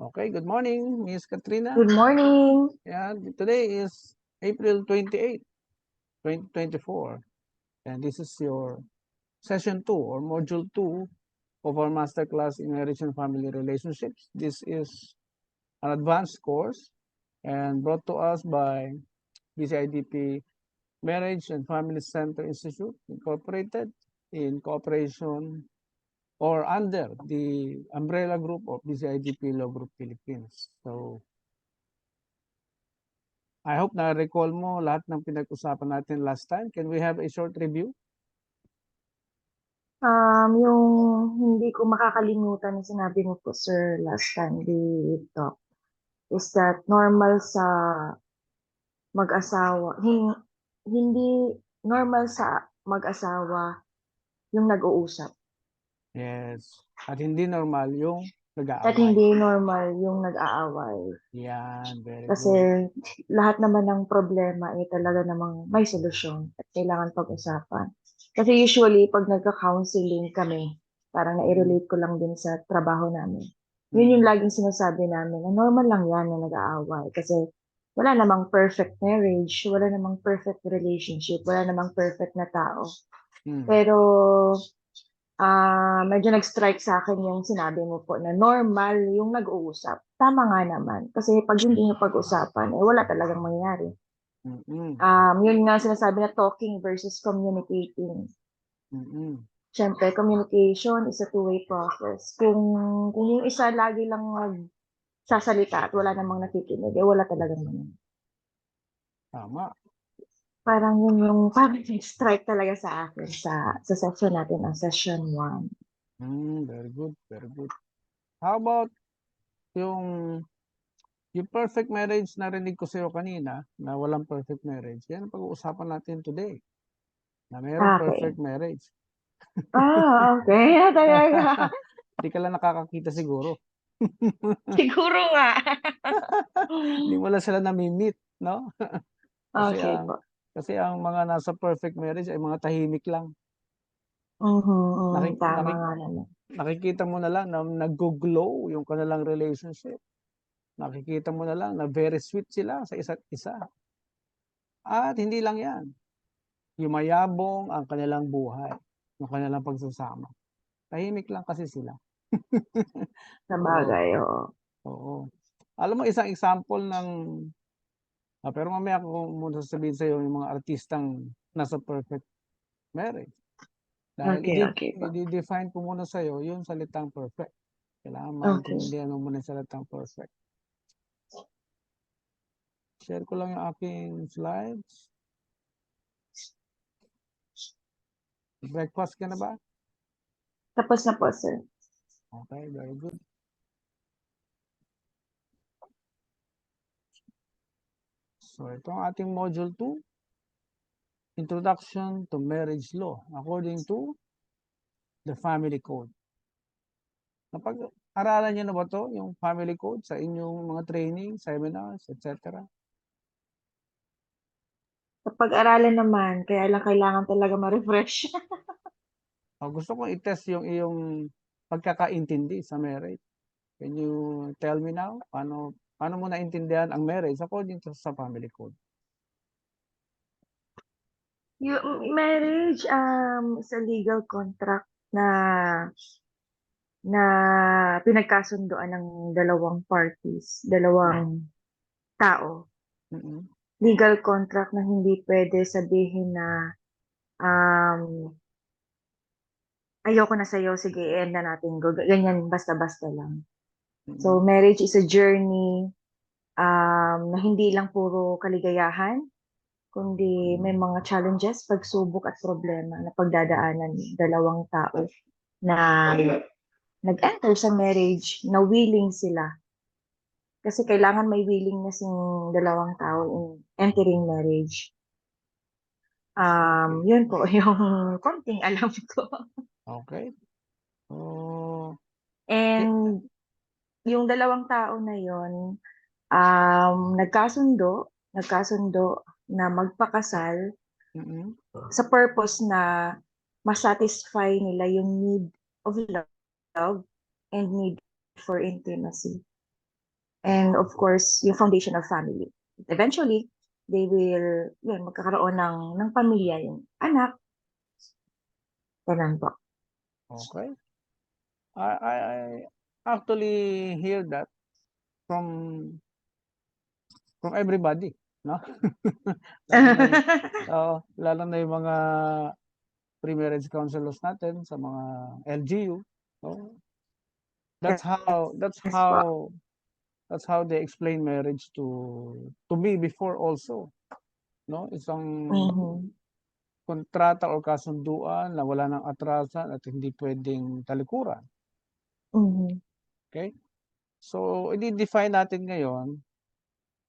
Okay, good morning, Miss Katrina. Good morning. Yeah, today is April 28, 2024, and this is your session 2 or module 2 of our masterclass in marriage and family relationships. This is an advanced course and brought to us by BCIDP Marriage and Family Center Institute Incorporated in cooperation or under the umbrella group of BCIDP Law Group Philippines. So, I hope na-recall mo lahat ng pinag-usapan natin last time. Can we have a short review? Yung hindi ko makakalimutan na sinabi mo po, sir, last time we talked, is that normal sa mag-asawa, hindi normal sa mag-asawa yung nag-uusap. Yes. At hindi normal yung At nag-aaway. hindi normal yung nag-aaway. Yan, very Kasi good. lahat naman ng problema ay talaga namang may solusyon at kailangan pag-usapan. Kasi usually, pag nagka-counseling kami, parang na-relate ko lang din sa trabaho namin. Yun yung laging sinasabi namin, na normal lang yan na nag-aaway. Kasi wala namang perfect marriage, wala namang perfect relationship, wala namang perfect na tao. Pero medyo nag-strike sa akin yung sinabi mo po na normal yung nag-uusap. Tama nga naman. Kasi pag hindi nyo pag-usapan, wala talagang mangyayari. Yun nga sinasabi na talking versus communicating. Siyempre, communication is a two-way process. Kung yung isa lagi lang magsasalita at wala namang nakikinig, wala talagang mangyayari. Tama. Parang yun yung parang strike talaga sa akin sa session natin, ang session 1. Very good, very good. How about yung perfect marriage, narinig ko sa'yo kanina na walang perfect marriage. Yan ang pag-uusapan natin today. Na mayroong perfect marriage. Okay. Talaga. Hindi ka lang nakakakita siguro. Siguro nga. Hindi mo lang sila nami-meet, no? Okay po. Kasi ang mga nasa perfect marriage ay mga tahimik lang. Tama nga naman. Nakikita mo na lang na nag-glow yung kanilang relationship. Nakikita mo na lang na very sweet sila sa isa't isa. At hindi lang yan. Yumayabong ang kanilang buhay, yung kanilang pagsasama. Tahimik lang kasi sila. Sabagay, oo. Oo. Alam mo, isang example ng pero mamaya ko muna sasabihin sa'yo yung mga artistang nasa perfect marriage. Dahil Okay po. i-define ko muna sa'yo yung salitang perfect. Kailangan maintindihan mo muna yung salitang perfect. Share ko lang yung aking slides. Breakfast ka na ba? Tapos na po, sir. Okay, very good. So, ito ang ating module 2. Introduction to Marriage Law according to the Family Code. Napag-aralan niyo na ba to, yung Family Code sa inyong mga training, seminars, etc.? Pag-aralan naman, kaya lang kailangan talaga ma-refresh. Gusto kong i-test yung iyong pagkakaintindi sa marriage. Can you tell me now, paano mo naintindihan ang marriage according to sa Family Code? Yung marriage is a legal contract na pinagkasunduan ng dalawang parties, dalawang tao. Legal contract na hindi pwede sabihin na ayoko na sa'yo, sige, end na natin. Ganyan, basta-basta lang. So, marriage is a journey na hindi lang puro kaligayahan, kundi may mga challenges, pagsubok at problema na pagdadaanan ng dalawang tao na nag-enter sa marriage na willing sila. Kasi kailangan may willingness yung dalawang tao in entering marriage. Yun po, yung konting alam ko. Okay. And yung dalawang tao na yun, nagkasundo na magpakasal sa purpose na masatisfy nila yung need of love and need for intimacy. And of course, yung foundation of family. Eventually, they will, magkakaroon ng pamilya, yung anak. Ganun po. Okay. I actually hear that from everybody, no? Lalo na yung, lalo na yung mga pre-marriage counselors natin sa mga LGU, no? That's how Yes po. they explain marriage to me before also, no? Isang Mhm. kontrata o kasunduan na wala ng atrasan at hindi pwedeng talikuran. Mhm. Okay? So, i-define natin ngayon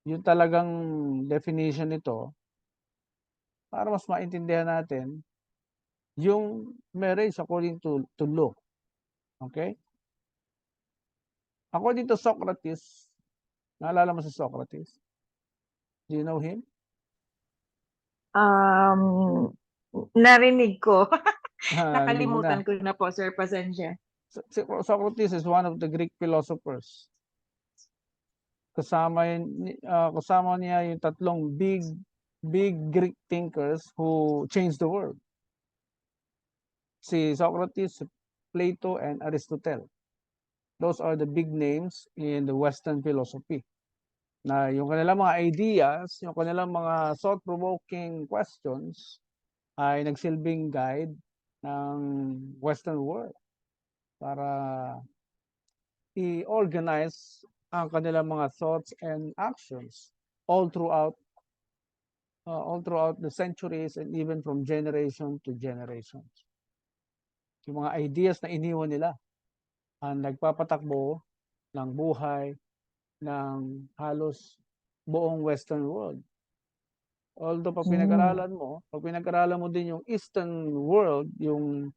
yung talagang definition nito para mas maintindihan natin yung marriage according to law. Okay? According to Socrates, naalala mo si Socrates? Do you know him? Narinig ko. Narinig mo na. Nakalimutan ko na po, sir. Pasensya. Socrates is one of the Greek philosophers. Kasama niya yung tatlong big Greek thinkers who changed the world. Si Socrates, Plato, and Aristotle. Those are the big names in the Western philosophy. Na yung kanilang mga ideas, yung kanilang mga thought-provoking questions ay nagsilbing guide ng Western world para i-organize ang kanilang mga thoughts and actions all throughout the centuries and even from generation to generations. Yung mga ideas na iniwan nila ang nagpapatakbo ng buhay ng halos buong Western world. Although pag pinag-aralan mo din yung Eastern world, yung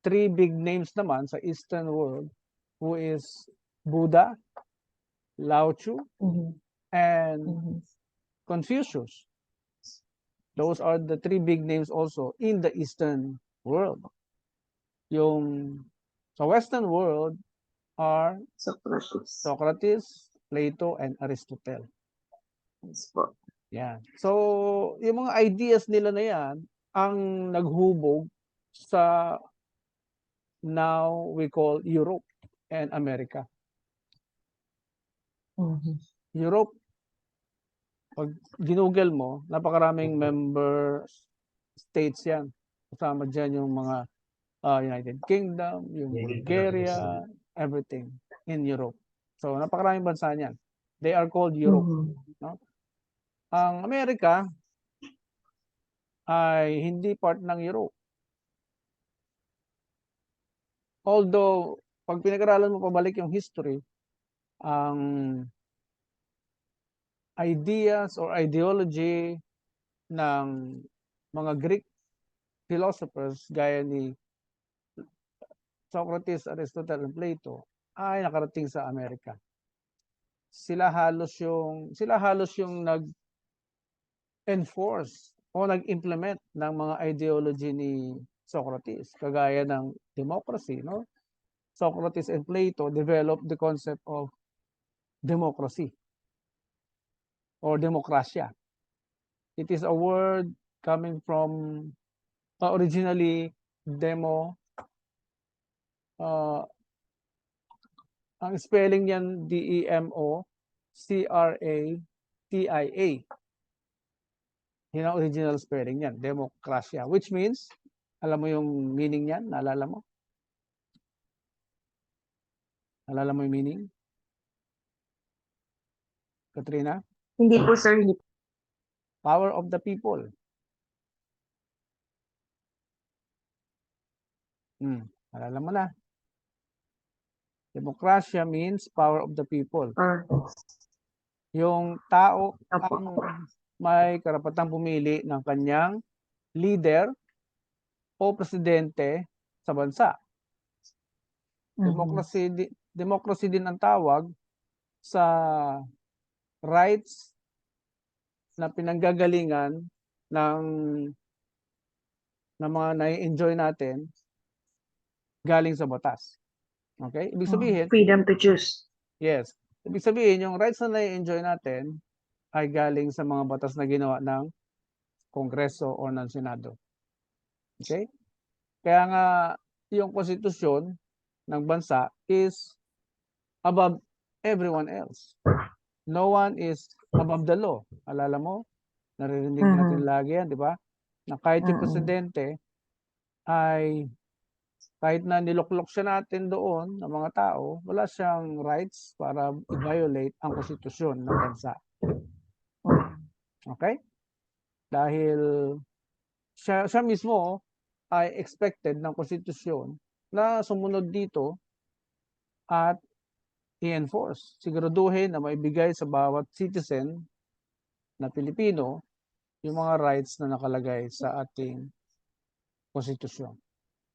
three big names naman sa Eastern world, who is Buddha, Lao Tzu, Mhm. and Mhm. Confucius. Those are the three big names also in the Eastern world. Yung sa Western world are Socrates, Plato, and Aristotle. Yes po. Yan. So, yung mga ideas nila na yan, ang naghubog sa now we call Europe and America. Mhm. Europe, pag ginugel mo, napakaraming member states yan. Kasama dyan yung mga United Kingdom, yung Bulgaria, everything in Europe. So, napakaraming bansa niyan. They are called Europe. Mhm. No? Ang Amerika ay hindi part ng Europe. Although, pag pinag-aralan mo pabalik yung history, ang ideas or ideology ng mga Greek philosophers gaya ni Socrates, Aristotle, and Plato ay nakarating sa Amerika. Sila halos yung nag-enforce o nag-implement ng mga ideology ni Socrates, kagaya ng democracy, no? Socrates and Plato developed the concept of democracy or demokrasya. It is a word coming from originally demo. Ang spelling niyan DEMOCRATIA. Yun ang original spelling niyan, demokrasya. Which means, alam mo yung meaning niyan? Naalala mo? Naalala mo yung meaning? Katrina? Hindi po, sir. Hindi. Power of the people. Naalala mo na. Demokrasya means power of the people. Yung tao ang may karapatang pumili ng kanyang leader o presidente sa bansa. Democracy din ang tawag sa rights na pinanggagalingan ng mga nai-enjoy natin galing sa batas. Okay? Ibig sabihin, freedom to choose. yes, Ibig sabihin, yung rights na nai-enjoy natin ay galing sa mga batas na ginawa ng Kongreso o ng Senado. Okay? Kaya nga, yung konstitusyon ng bansa is above everyone else. No one is above the law. Alala mo? Naririnig natin lagi yan, di ba? Na kahit yung presidente ay kahit na niluklok siya natin doon ng mga tao, wala siyang rights para i-violate ang konstitusyon ng bansa. Okay? Dahil siya mismo ay expected ng konstitusyon na sumunod dito at i-enforce. Siguraduhin na maibigay sa bawat citizen na Pilipino yung mga rights na nakalagay sa ating konstitusyon.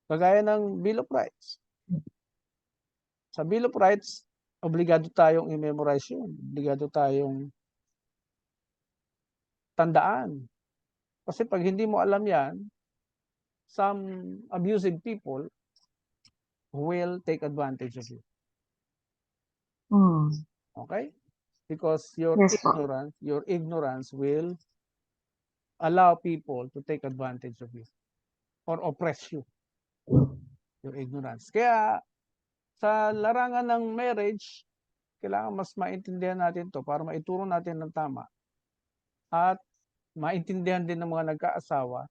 Kagaya ng Bill of Rights. Sa Bill of Rights, obligado tayong i-memorize yun. Obligado tayong tandaan. Kasi pag hindi mo alam yan, some abusive people will take advantage of you. Okay? Because your ignorance will allow people to take advantage of you or oppress you. Your ignorance. Kaya sa larangan ng marriage, kailangan mas maintindihan natin to para maituro natin ng tama. At maintindihan din ng mga nagkaasawa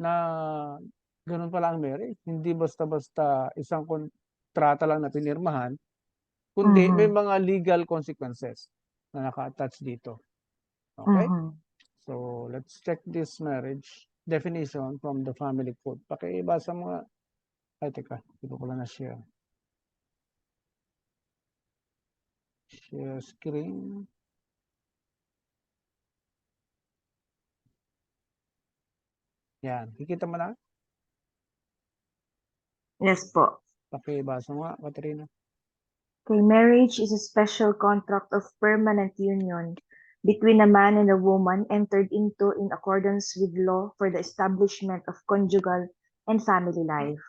na ganun pala ang marriage. Hindi basta-basta isang kontrata lang na pinirmahan, kundi may mga legal consequences na naka-attach dito. Okay? So, let's check this marriage definition from the family code. Pakibasa mga, ay teka, hindi ko lang na-share. Share screen. Yan, kikita mo na? Yes po. Pakibasa mo nga, Katrina. Okay, marriage is a special contract of permanent union between a man and a woman entered into in accordance with law for the establishment of conjugal and family life.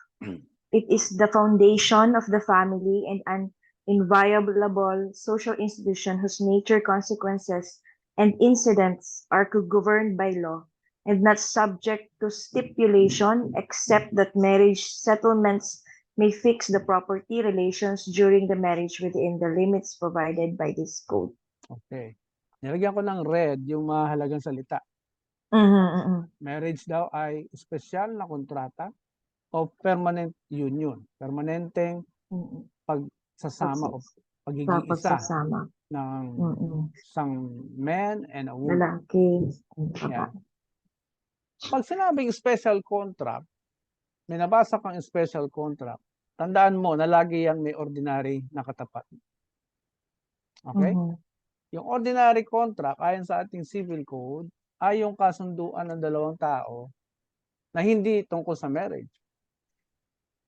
It is the foundation of the family and an inviolable social institution whose nature, consequences, and incidents are governed by law and not subject to stipulation except that marriage settlements may fix the property relations during the marriage within the limits provided by this code. Okay. Nilagyan ko ng red yung mahalagang salita. Marriage daw ay espesyal na kontrata o permanent union. Permanenteng pagsasama o pagiging isa ng isang man and a woman. Lalaki. Yan. Pag sinabing special contract, may nabasa kang special contract, tandaan mo na lagi yang may ordinary na katapat. Okay? Yung ordinary contract, ayon sa ating civil code, ay yung kasunduan ng dalawang tao na hindi tungkol sa marriage.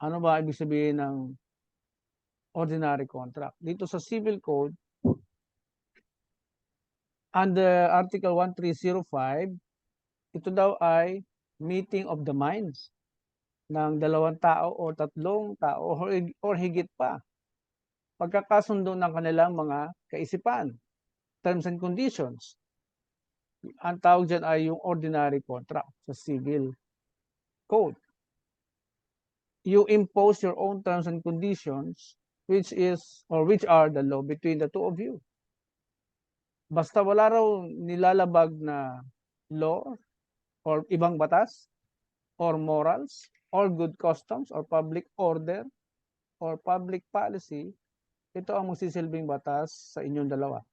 Ano ba ibig sabihin ng ordinary contract? Dito sa civil code, under Article 1305, ito daw ay meeting of the minds ng dalawang tao o tatlong tao or higit pa. Pagkakasundo ng kanilang mga kaisipan, terms and conditions. Ang tawag dyan ay yung ordinary contract sa civil code. You impose your own terms and conditions which are the law between the two of you. Basta wala raw nilalabag na law or ibang batas or morals or good customs or public order or public policy, ito ang magsisilbing batas sa inyong dalawa.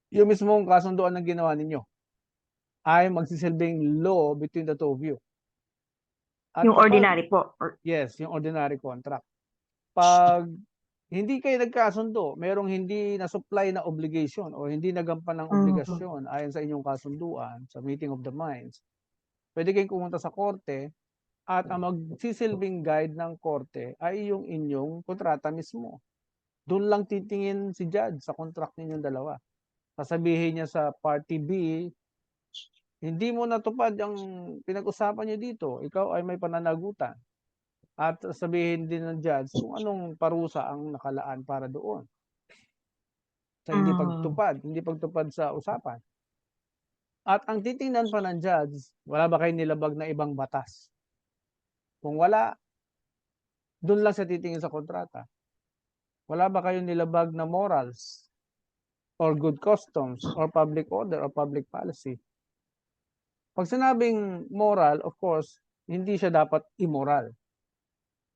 Yung mismong kasunduan na ginawa ninyo ay magsisilbing law between the two of you. At yung ordinary po. Yes, yung ordinary contract. Pag hindi kayo nagkasundo, merong hindi na-supply na obligation o hindi nagampan ng obligasyon ayon sa inyong kasunduan sa meeting of the minds, pwede kayong pumunta sa korte at ang magsisilbing guide ng korte ay yung inyong kontrata mismo. Doon lang titingin si judge sa contract ninyong dalawa. Sasabihin niya sa party B, hindi mo natupad ang pinag-usapan niyo dito, ikaw ay may pananagutan. At sabihin din ng judge kung anong parusa ang nakalaan para doon. sa hindi pagtupad sa usapan. At ang titingnan pa ng judge, wala ba kayong nilabag na ibang batas? Kung wala, doon lang siya titingin sa kontrata. Wala ba kayong nilabag na morals or good customs or public order or public policy? Pag sinabing moral, of course, hindi siya dapat immoral.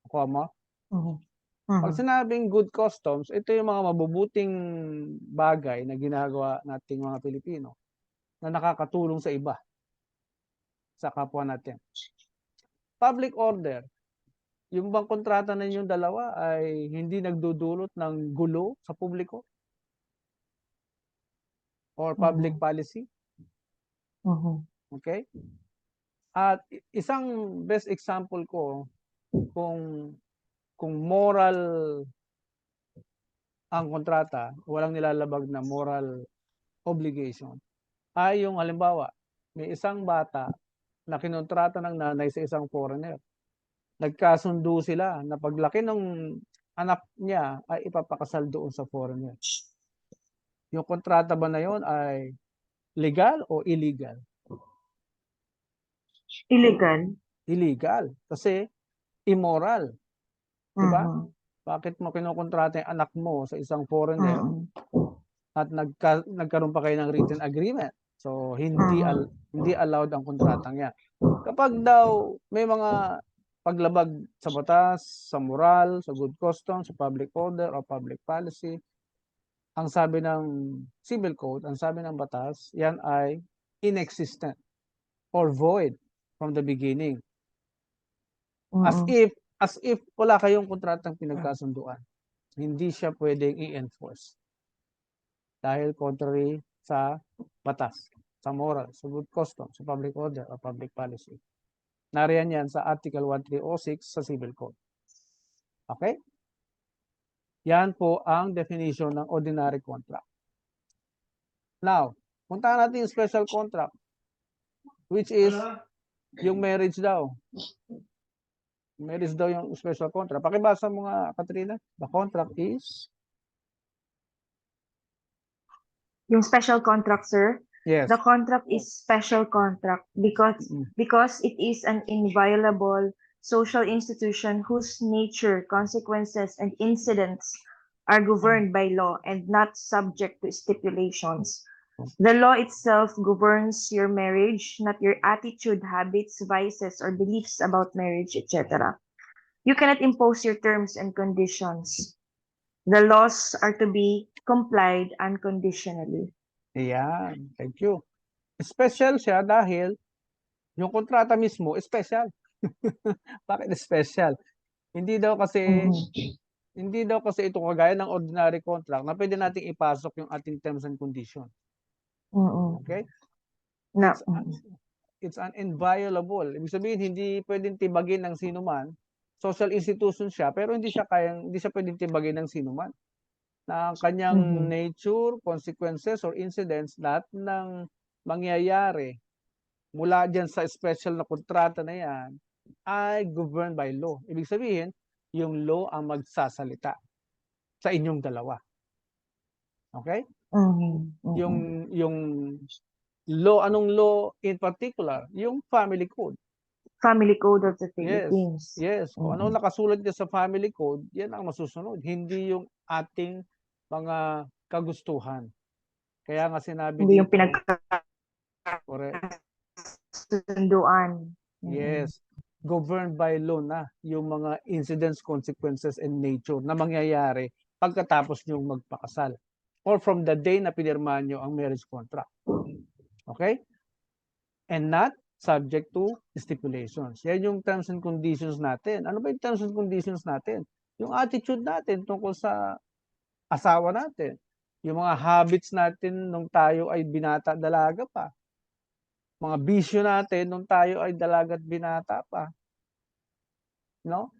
Kuha mo? Pag sinabing good customs, ito yung mga mabubuting bagay na ginagawa nating mga Pilipino na nakakatulong sa iba, sa kapwa natin. Public order, yung bang kontrata na ninyong dalawa ay hindi nagdudulot ng gulo sa publiko? Or public policy? Okay? At isang best example ko kung moral ang kontrata, walang nilalabag na moral obligation, ay yung halimbawa, may isang bata na kinontrata ng nanay sa isang foreigner. Nagkasundo sila na paglaki ng anak niya ay ipapakasal doon sa foreigner. Yung kontrata ba na yon ay legal o illegal? Illegal. Illegal. Kasi immoral. Diba? Bakit mo kinukontrata yung anak mo sa isang foreigner at nagkaroon pa kayo ng written agreement? So, hindi allowed ang kontratang yan. Kapag daw may mga paglabag sa batas, sa moral, sa good customs, sa public order or public policy, ang sabi ng civil code, ang sabi ng batas, yan ay inexistent or void from the beginning. As if wala kayong kontratang pinagkasunduan. Hindi siya pwedeng i-enforce. Dahil contrary sa batas, sa moral, sa good custom, sa public order or public policy. Nariyan yan sa Article 1306 sa Civil Code. Okay? Yan po ang definition ng ordinary contract. Now, puntahan natin yung special contract, which is yung marriage daw. Marriage daw yung special contract. Pakibasa mo nga, Katrina. The contract is? Yung special contract, sir? Yes. The contract is special contract because it is an inviolable social institution whose nature, consequences, and incidents are governed by law and not subject to stipulations. The law itself governs your marriage, not your attitude, habits, vices, or beliefs about marriage, etc. You cannot impose your terms and conditions. The laws are to be complied unconditionally. Ayan. Thank you. Special siya dahil yung kontrata mismo, special. Bakit special? Hindi daw kasi ito kagaya ng ordinary contract na pwede nating ipasok yung ating terms and conditions. Okay? It's an inviolable. Ibig sabihin, hindi pwedeng tibagin ng sino man. Social institution siya, pero hindi siya pwedeng tibagin ng sino man. Na ang kanyang nature, consequences, or incidents, lahat ng mangyayari mula dyan sa special na kontrata na yan ay governed by law. Ibig sabihin, yung law ang magsasalita sa inyong dalawa. Okay? Yung law, anong law in particular? Yung family code. Family code of the Philippines. Yes. Kung ano nakasulat niya sa family code, yan ang masusunod. Hindi yung ating mga kagustuhan. Kaya nga sinabi hindi dito. Yung pinagkasunduan. Yes. Governed by law na yung mga incidents, consequences, and nature na mangyayari pagkatapos niyong magpakasal. Or from the day na pinirmahan niyo ang marriage contract. Okay? And not subject to stipulations. Yan yung terms and conditions natin. Ano ba yung terms and conditions natin? Yung attitude natin tungkol sa asawa natin. Yung mga habits natin nung tayo ay binata, dalaga pa. Mga bisyo natin nung tayo ay dalaga at binata pa. No?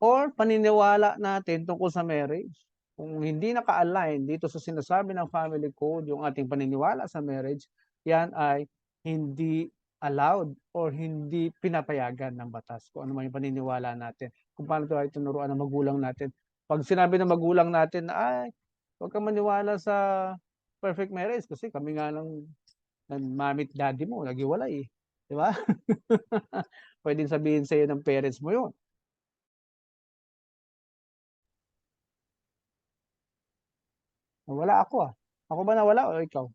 Or paniniwala natin tungkol sa marriage. Kung hindi naka-align dito sa sinasabi ng family code, yung ating paniniwala sa marriage, yan ay hindi allowed or hindi pinapayagan ng batas. Kung ano man yung paniniwala natin. Kung paano tayo tinuruan ng magulang natin. Pag sinabi ng magulang natin na, ay, Huwag kang maniwala sa perfect marriage kasi kami nga lang ng mommy at daddy mo naghiwalay, eh. Di ba? Pwedeng sabihin sa'yo ng parents mo yun. Wala ako ah. Ako ba nawala o ikaw?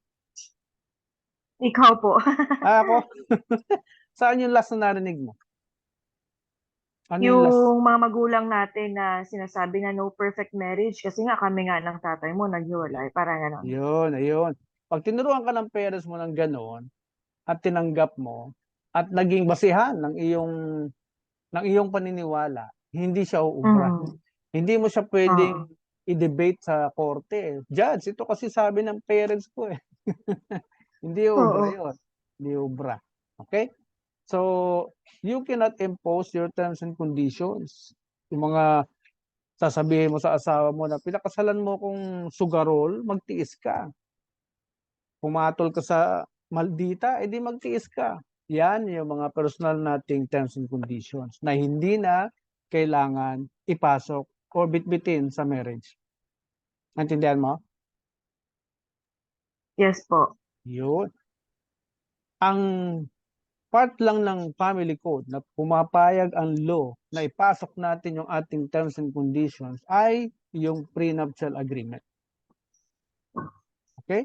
Ikaw po. Ako? Saan yung last na narinig mo? Ano yung last? Yung mga magulang natin na sinasabi na no perfect marriage kasi nga kami nga ng tatay mo naghiwalay, parang gano'n. Yun, ayun. Pag tinuruan ka ng parents mo ng gano'n at tinanggap mo at naging basihan ng iyong paniniwala, hindi siya uubra. Mhm. Hindi mo siya Oo. pwedeng i-debate sa korte, eh. Judge, ito kasi sabi ng parents ko, eh. Hindi ubra Oo. yun. Hindi ubra. Okay? So, you cannot impose your terms and conditions. Yung mga sasabihin mo sa asawa mo na pinakasalan mo kung sugarol, magtiis ka. Pumatol ka sa maldita, edi magtiis ka. Yan yung mga personal nating terms and conditions na hindi na kailangan ipasok o bitbitin sa marriage. Naintindihan mo? Yes po. Yun. Ang part lang ng family code na pumapayag ang law na ipasok natin yung ating terms and conditions ay yung prenuptial agreement. Okay?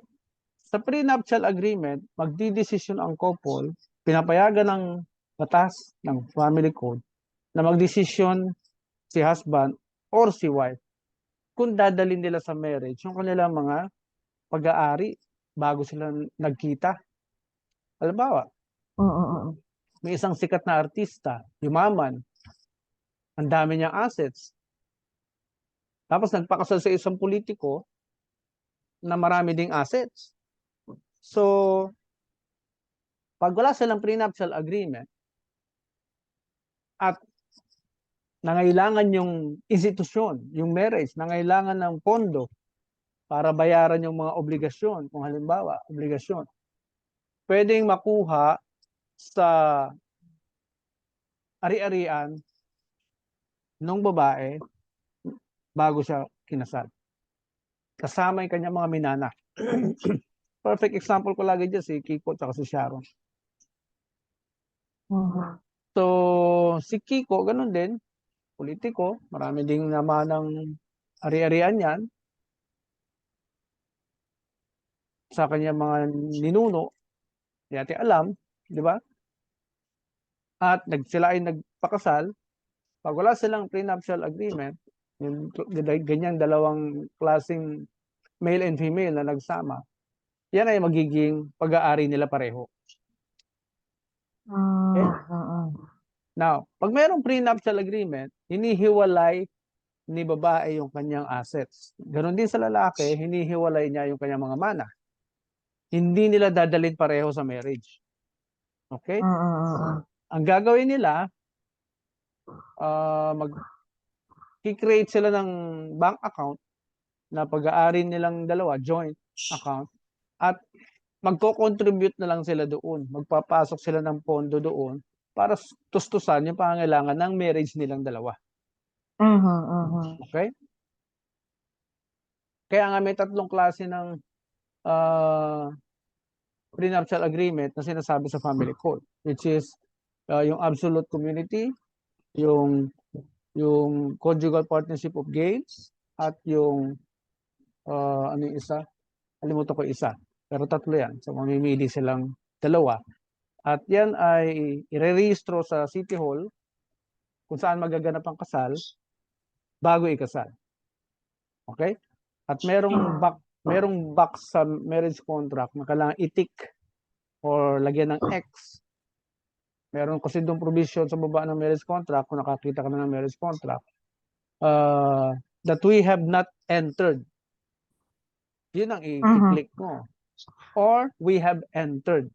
Sa prenuptial agreement, magdidesisyon ang couple, pinapayagan ng batas ng family code na magdesisyon si husband or si wife kung dadalhin nila sa marriage yung kanilang mga pag-aari bago sila nagkita. Halimbawa, Mm, mm. may isang sikat na artista, yumaman, ang dami niyang assets. Tapos nagpakasal sa isang politiko na marami ding assets. So, pag wala silang prenuptial agreement at nangailangan yung institusyon, yung marriage, nangailangan ng pondo para bayaran yung mga obligasyon, kung halimbawa, obligasyon, pwedeng makuha sa ari-arian ng babae bago siya kinasal. Kasama yung kanyang mga minana. Perfect example ko lagi dyan si Kiko at si Sharon. Mhm. So, si Kiko, ganun din, politiko, marami ding naman ng ari-arian yan sa kanyang mga ninuno, hindi natin alam, di ba? At sila ay nagpakasal, pag wala silang prenuptial agreement, yung ganyang dalawang klaseng male and female na nagsama, yan ay magiging pag-aari nila pareho. Okay? Now, pag mayroong prenuptial agreement, hinihiwalay ni babae yung kanyang assets. Ganon din sa lalaki, hinihiwalay niya yung kanyang mga mana. Hindi nila dadalhin pareho sa marriage. Okay? Ang gagawin nila, mag-create sila ng bank account na pag-aari nilang dalawa, joint account, at magko-contribute na lang sila doon. Magpapasok sila ng pondo doon para tustusan yung pangangailangan ng marriage nilang dalawa. Okay? Kaya nga may tatlong klase ng prenuptial agreement na sinasabi sa family code, which is yung absolute community, yung conjugal partnership of gains, at yung ano yung isa? Kalimutan ko isa. Pero tatlo yan. So mamimili silang dalawa. At yan ay irerehistro sa City Hall kung saan magaganap ang kasal bago ikasal. Okay? At merong box sa marriage contract na kailangan itik or lagyan ng X. Meron kasi doon provision sa baba ng marriage contract, kung nakakita ka na ng marriage contract, that we have not entered. Yun ang i-click mo. Or we have entered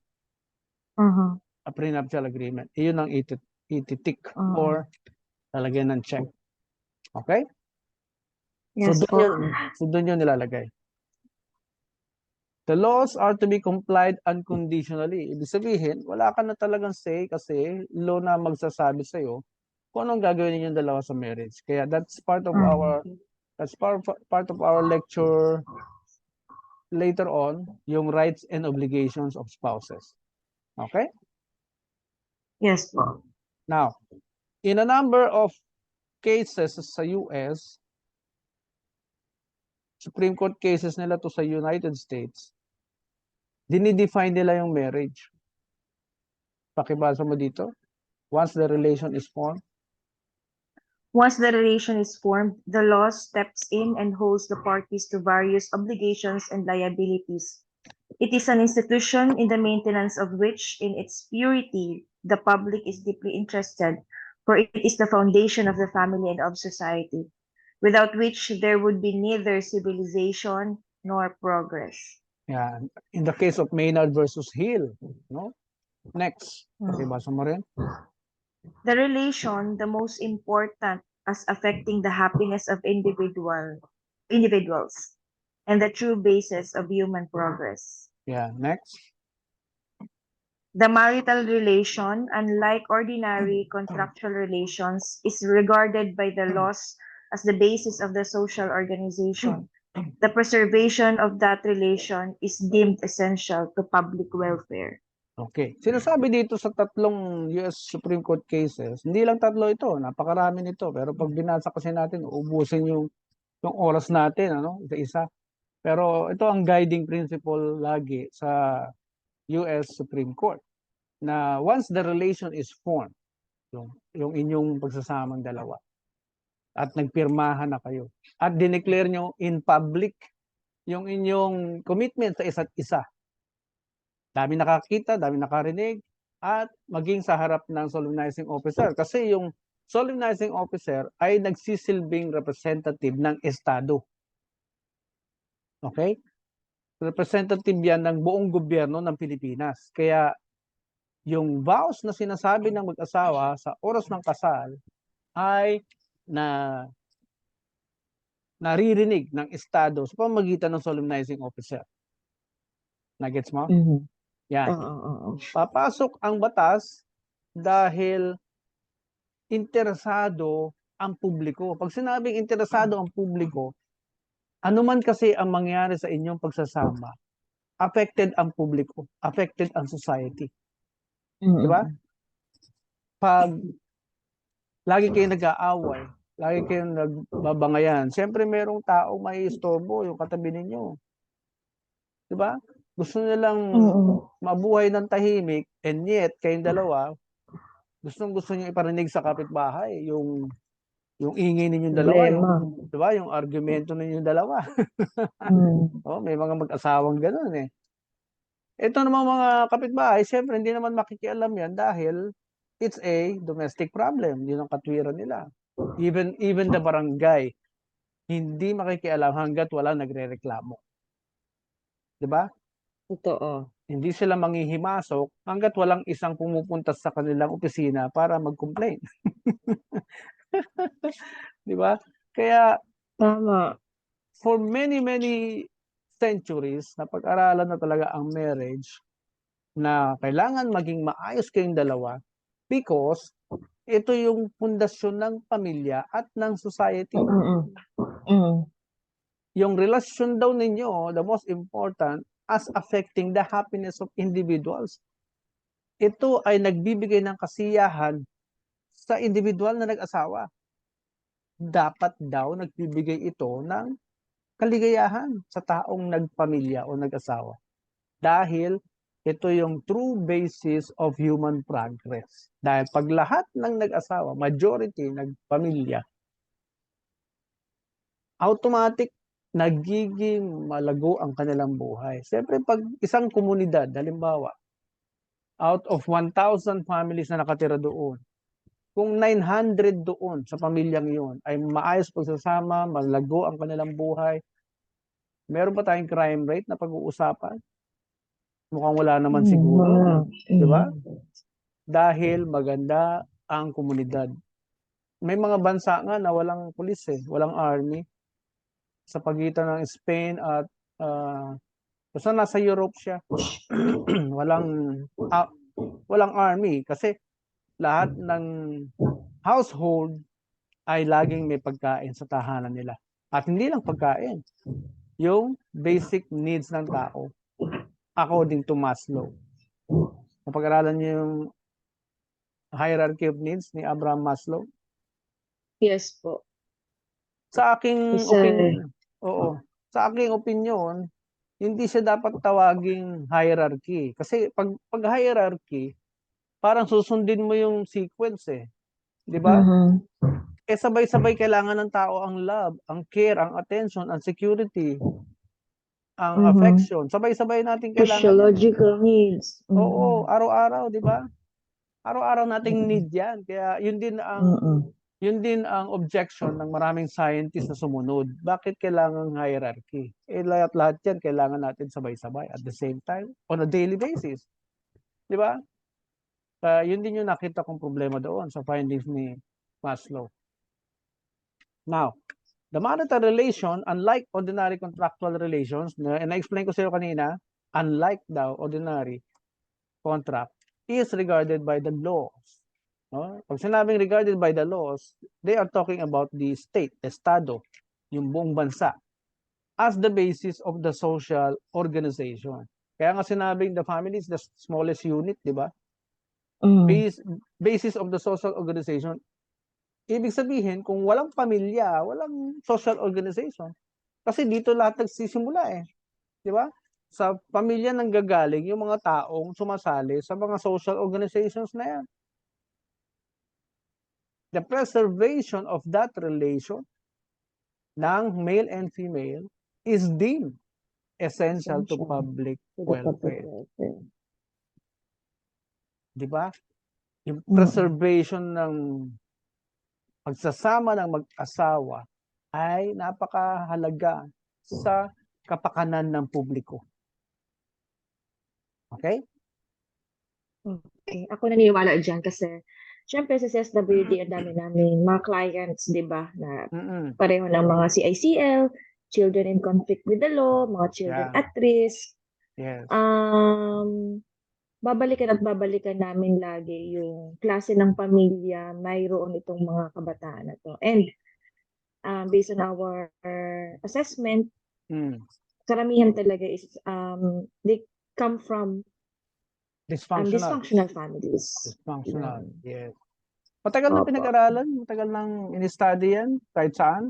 a prenuptial agreement. Yun ang ititik or lalagyan ng check. Okay? Yes po. So doon yun nilalagay. The laws are to be complied unconditionally. Ibig sabihin, wala ka na talagang say kasi law na magsasabi sa'yo kung anong gagawin ninyong dalawa sa marriage. Kaya that's part of our That's part of our lecture later on, yung rights and obligations of spouses. Okay? Yes po. Now, in a number of cases sa US, Supreme Court cases nila to sa United States, dinidefine nila yung marriage. Pakibasa mo dito. Once the relation is formed, Once the relation is formed, the law steps in and holds the parties to various obligations and liabilities. It is an institution in the maintenance of which, in its purity, the public is deeply interested, for it is the foundation of the family and of society, without which there would be neither civilization nor progress. yeah, in the case of Maynard versus Hill, no? Next, pakibasa mo rin. The relation, the most important as affecting the happiness of individuals, and the true basis of human progress. Yeah, next. The marital relation, unlike ordinary contractual relations, is regarded by the laws as the basis of the social organization. The preservation of that relation is deemed essential to public welfare. Okay. Sinasabi dito sa tatlong US Supreme Court cases, hindi lang tatlo ito, napakarami nito. Pero pag binasa kasi natin, ubusin yung oras natin, ano, isa-isa. Pero ito ang guiding principle lagi sa US Supreme Court na once the relation is formed, yung inyong pagsasamang dalawa, at nagpirmahan na kayo, at dineclare nyo in public yung inyong commitment sa isa't isa. Dami nakakita, dami nakarinig, at maging sa harap ng solemnizing officer. Kasi yung solemnizing officer ay nagsisilbing representative ng Estado. Okay? Representative yan ng buong gobyerno ng Pilipinas. Kaya yung vows na sinasabi ng mag-asawa sa oras ng kasal ay naririnig ng Estado sa pamamagitan ng solemnizing officer. Nagets mo? Yan. Papasok ang batas dahil interesado ang publiko. Pag sinabing interesado ang publiko, ano man kasi ang mangyari sa inyong pagsasama, affected ang publiko, affected ang society. Di ba? Pag lagi kayong nag-aaway, lagi kayong nagbabangayan, siyempre merong tao may istorbo yung katabi ninyo. Di ba? Gusto nilang mabuhay ng tahimik, and yet, kayong dalawa, gusto niyo iparinig sa kapitbahay yung ingay ninyong dalawa, di ba? Yung argumento ninyong dalawa. Oh, may mga mag-asawang ganoon eh. Ito namang mga kapitbahay, siyempre hindi naman makikialam yan dahil it's a domestic problem. Yun ang katwiran nila. Even the barangay, hindi makikialam hanggat wala nagrereklamo. Di ba? Totoo. Hindi sila manghihimasok hanggat walang isang pumupunta sa kanilang opisina para mag-complain. Di ba? Kaya, Tama. for many centuries, napag-aralan na talaga ang marriage na kailangan maging maayos kayong dalawa because ito yung pundasyon ng pamilya at ng society. Yung relasyon daw ninyo, the most important, as affecting the happiness of individuals. Ito ay nagbibigay ng kasiyahan sa individual na nag-asawa. Dapat daw nagbibigay ito ng kaligayahan sa taong nagpamilya o nag-asawa. Dahil ito yung true basis of human progress. Dahil pag lahat ng nag-asawa, majority nagpamilya, automatic nagiging malago ang kanilang buhay. Siyempre, pag isang komunidad, halimbawa, out of 1,000 families na nakatira doon, kung 900 doon sa pamilyang yun ay maayos pagsasama, malago ang kanilang buhay, meron ba tayong crime rate na pag-uusapan? Mukhang wala naman siguro. Di ba? Dahil maganda ang komunidad. May mga bansa nga na walang pulis eh, walang army. Sa pagitan ng Spain at basta nasa Europe siya. walang army kasi lahat ng household ay laging may pagkain sa tahanan nila. At hindi lang pagkain, yung basic needs ng tao according to Maslow. Napag-aralan niyo yung hierarchy of needs ni Abraham Maslow? Yes po. Sa aking Isa, opinion, oo. Sa aking opinion, hindi siya dapat tawaging hierarchy. Kasi pag hierarchy, parang susundin mo yung sequence eh. 'Di ba? mhm, Eh sabay-sabay kailangan ng tao ang love, ang care, ang attention, ang security, ang mhm. affection. Sabay-sabay natin kailangan 'yan eh. Physiological needs. Oo, Mhm, araw-araw, 'di ba? Araw-araw nating need 'yan. Kaya mhm, yun din ang objection ng maraming scientists na sumunod. Bakit kailangan hierarchy? Eh lahat-lahat 'yan kailangan natin sabay-sabay at the same time on a daily basis, 'di ba? Yun din yung nakita kong problema doon sa findings ni Maslow. Now, the monetary relation, unlike ordinary contractual relations, na-explain ko sa iyo kanina, unlike daw ordinary contract, is regarded by the laws. No? Pag sinabing regarded by the laws, they are talking about the state, estado, yung buong bansa, as the basis of the social organization. Kaya nga sinabing the family is the smallest unit, di ba? mhm. Basis of the social organization. Ibig sabihin, kung walang pamilya, walang social organization. Kasi dito lahat nagsisimula eh. Di ba? Sa pamilya nanggagaling yung mga taong sumasali sa mga social organizations na yan. The preservation of that relation ng male and female is deemed essential to Essential public to the public welfare. welfare. Di ba? Yung Mm. preservation ng pagsasama ng mag-asawa ay napakahalaga sa kapakanan ng publiko. Okay? Okay. Ako naniniwala dyan kasi syempre sa CSWD ang dami namin mga clients, di ba, na Mm-mm. pareho ng mga CICL, children in conflict with the law, mga children Yeah. at risk. Yes. Babalikan at babalikan namin lagi yung klase ng pamilya mayroon itong mga kabataan na to. And based on our assessment, Mm. karamihan talaga is they come from Dysfunctional. dysfunctional families. Dysfunctional. Yun. Yes. Matagal na Opo. pinag-aralan, matagal nang in-study yan kahit saan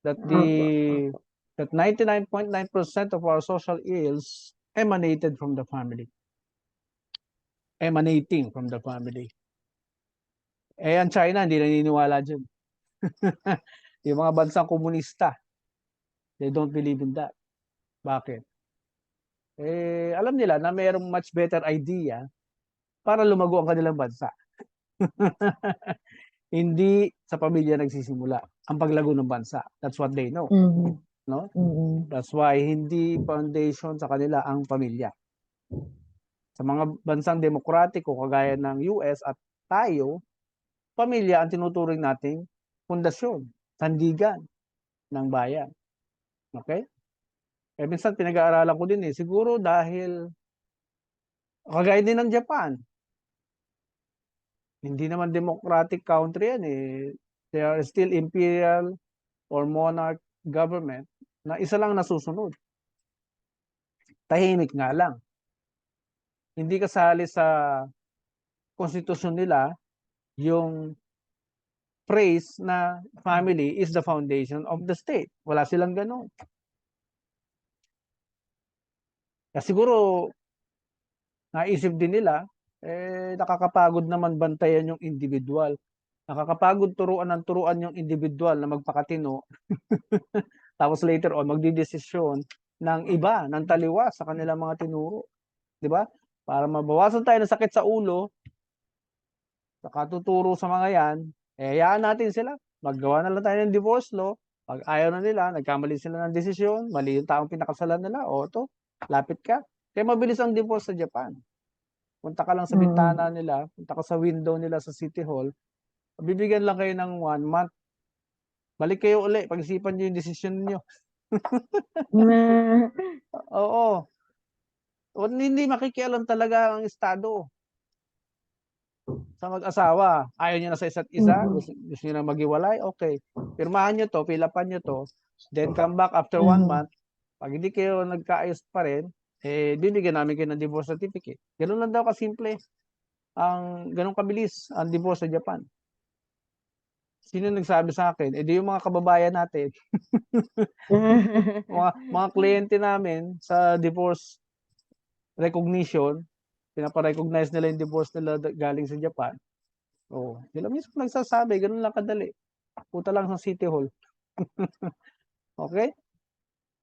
that Opo. Opo. that 99.9% of our social ills emanated from the family. Emanating from the family. Eh, ang China, hindi naniniwala dyan. Yung mga bansang komunista, they don't believe in that. Bakit? Eh, alam nila na mayroong much better idea para lumago ang kanilang bansa. Hindi sa pamilya nagsisimula ang paglago ng bansa. That's what they know. Mhm. No? Mhm. That's why hindi foundation sa kanila ang pamilya. Sa mga bansang demokratiko kagaya ng US at tayo, pamilya ang tinuturing nating pundasyon, sandigan ng bayan. Okay? Eh, minsan pinag-aaralan ko din eh, siguro dahil kagaya din ng Japan, hindi naman democratic country yan eh. They are still imperial or monarch government na isa lang nasusunod. Tahimik nga lang. Hindi kasali sa konstitusyon nila yung phrase na family is the foundation of the state. Wala silang ganun. Kaya siguro naisip din nila, eh nakakapagod naman bantayan yung individual. Nakakapagod turuan yung individual na magpakatino. Tapos later on, magdidesisyon ng iba, ng taliwas sa kanilang mga tinuro. Di ba? Para mabawasan tayo ng sakit sa ulo, sa katuturo sa mga yan, eh hayaan natin sila. Maggawa na lang tayo ng divorce law. Pag ayaw na nila, nagkamali sila ng desisyon, mali yung taong pinakasalan nila, o to, lapit ka. Kaya mabilis ang divorce sa Japan. Punta ka lang sa bintana Mhm. nila, punta ka sa window nila sa City Hall, bibigyan lang kayo ng 1 month. Balik kayo uli, pag-isipan nyo yung desisyon niyo. Na Oo. O, hindi makikialam talaga ang Estado sa mag-asawa. Ayaw niyo na sa isa't isa, gusto niyo na maghiwalay, okay. Pirmahan niyo to, fill-upan niyo to, then come back after 1 month. Pag hindi kayo nagkaayos pa rin, bibigyan namin kayo ng divorce certificate. Ganun lang daw kasimple. Ganun kabilis ang divorce sa Japan. Sino nagsabi sa akin? Di yung mga kababayan natin. mga kliyente namin sa divorce recognition, pinapa-recognize nila yung divorce nila galing sa Japan. Sila mismo nagsasabi, ganun lang kadali. Punta lang sa City Hall. Okay?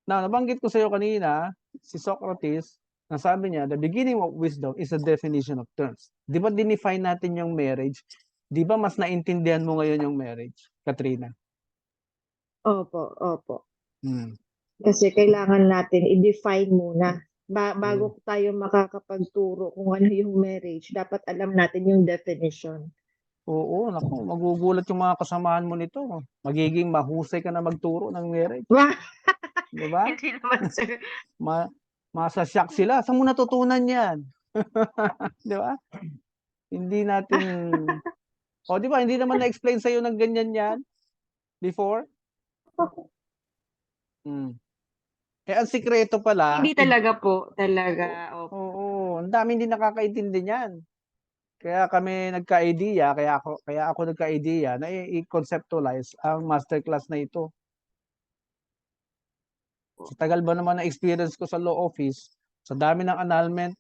Now, nabanggit ko sa iyo kanina, si Socrates, nasabi niya, the beginning of wisdom is the definition of terms. Di ba dinefine natin yung marriage? Di ba mas naintindihan mo ngayon yung marriage, Katrina? Opo. Kasi kailangan natin i-define muna. Bago tayo makakapagturo kung ano yung marriage, dapat alam natin yung definition. Oo, naku, magugulat yung mga kasamahan mo nito. Magiging mahusay ka na magturo ng marriage. Di ba? Hindi naman, sir. Masashock sila. Saan mo natutunan yan? Di ba? Hindi natin... di ba? Hindi naman na-explain sa'yo ng ganyan yan before? Ang sikreto pala... Hindi talaga po. Talaga. Oo. Ang dami hindi nakakaintindi niyan. Kaya kami nagka-idea, kaya ako nagka-idea na i-conceptualize ang masterclass na ito. Sa tagal ba naman na experience ko sa law office, sa dami ng annulment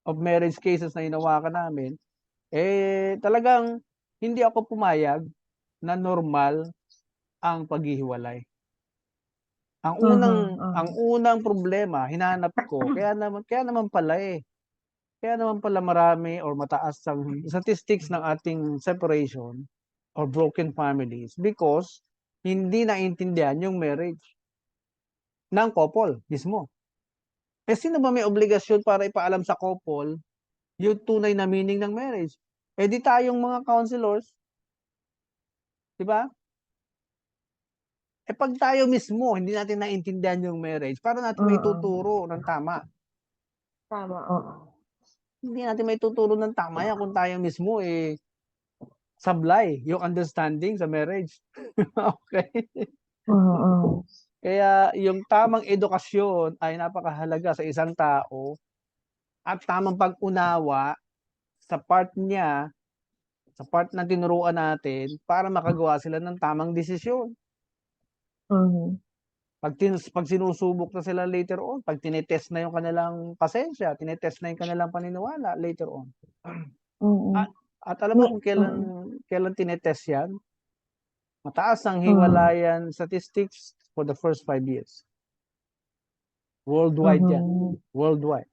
of marriage cases na hinawakan namin, talagang hindi ako pumayag na normal ang paghihiwalay. Ang unang problema hinanap ko, kaya naman pala marami or mataas ang statistics ng ating separation or broken families because hindi naintindihan yung marriage ng couple mismo. Sino ba may obligasyon para ipaalam sa couple yung tunay na meaning ng marriage? Di tayong mga counselors. Diba? Pag tayo mismo, hindi natin naintindihan yung marriage, para natin may tuturo ng tama. Tama, Hindi natin may tuturo ng tama yan kung tayo mismo sablay yung understanding sa marriage. Okay? Kaya yung tamang edukasyon ay napakahalaga sa isang tao at tamang pag-unawa sa part niya, sa part na tinuruan natin para makagawa sila ng tamang desisyon. Pag sinusubok na sila later on, pag tinetest na yung kanilang pasensya, tinetest na yung kanilang paniniwala later on. At alam mo kung kailan tinetest yan? Mataas ang hiwalayan statistics for the first 5 years. Worldwide yan. Worldwide.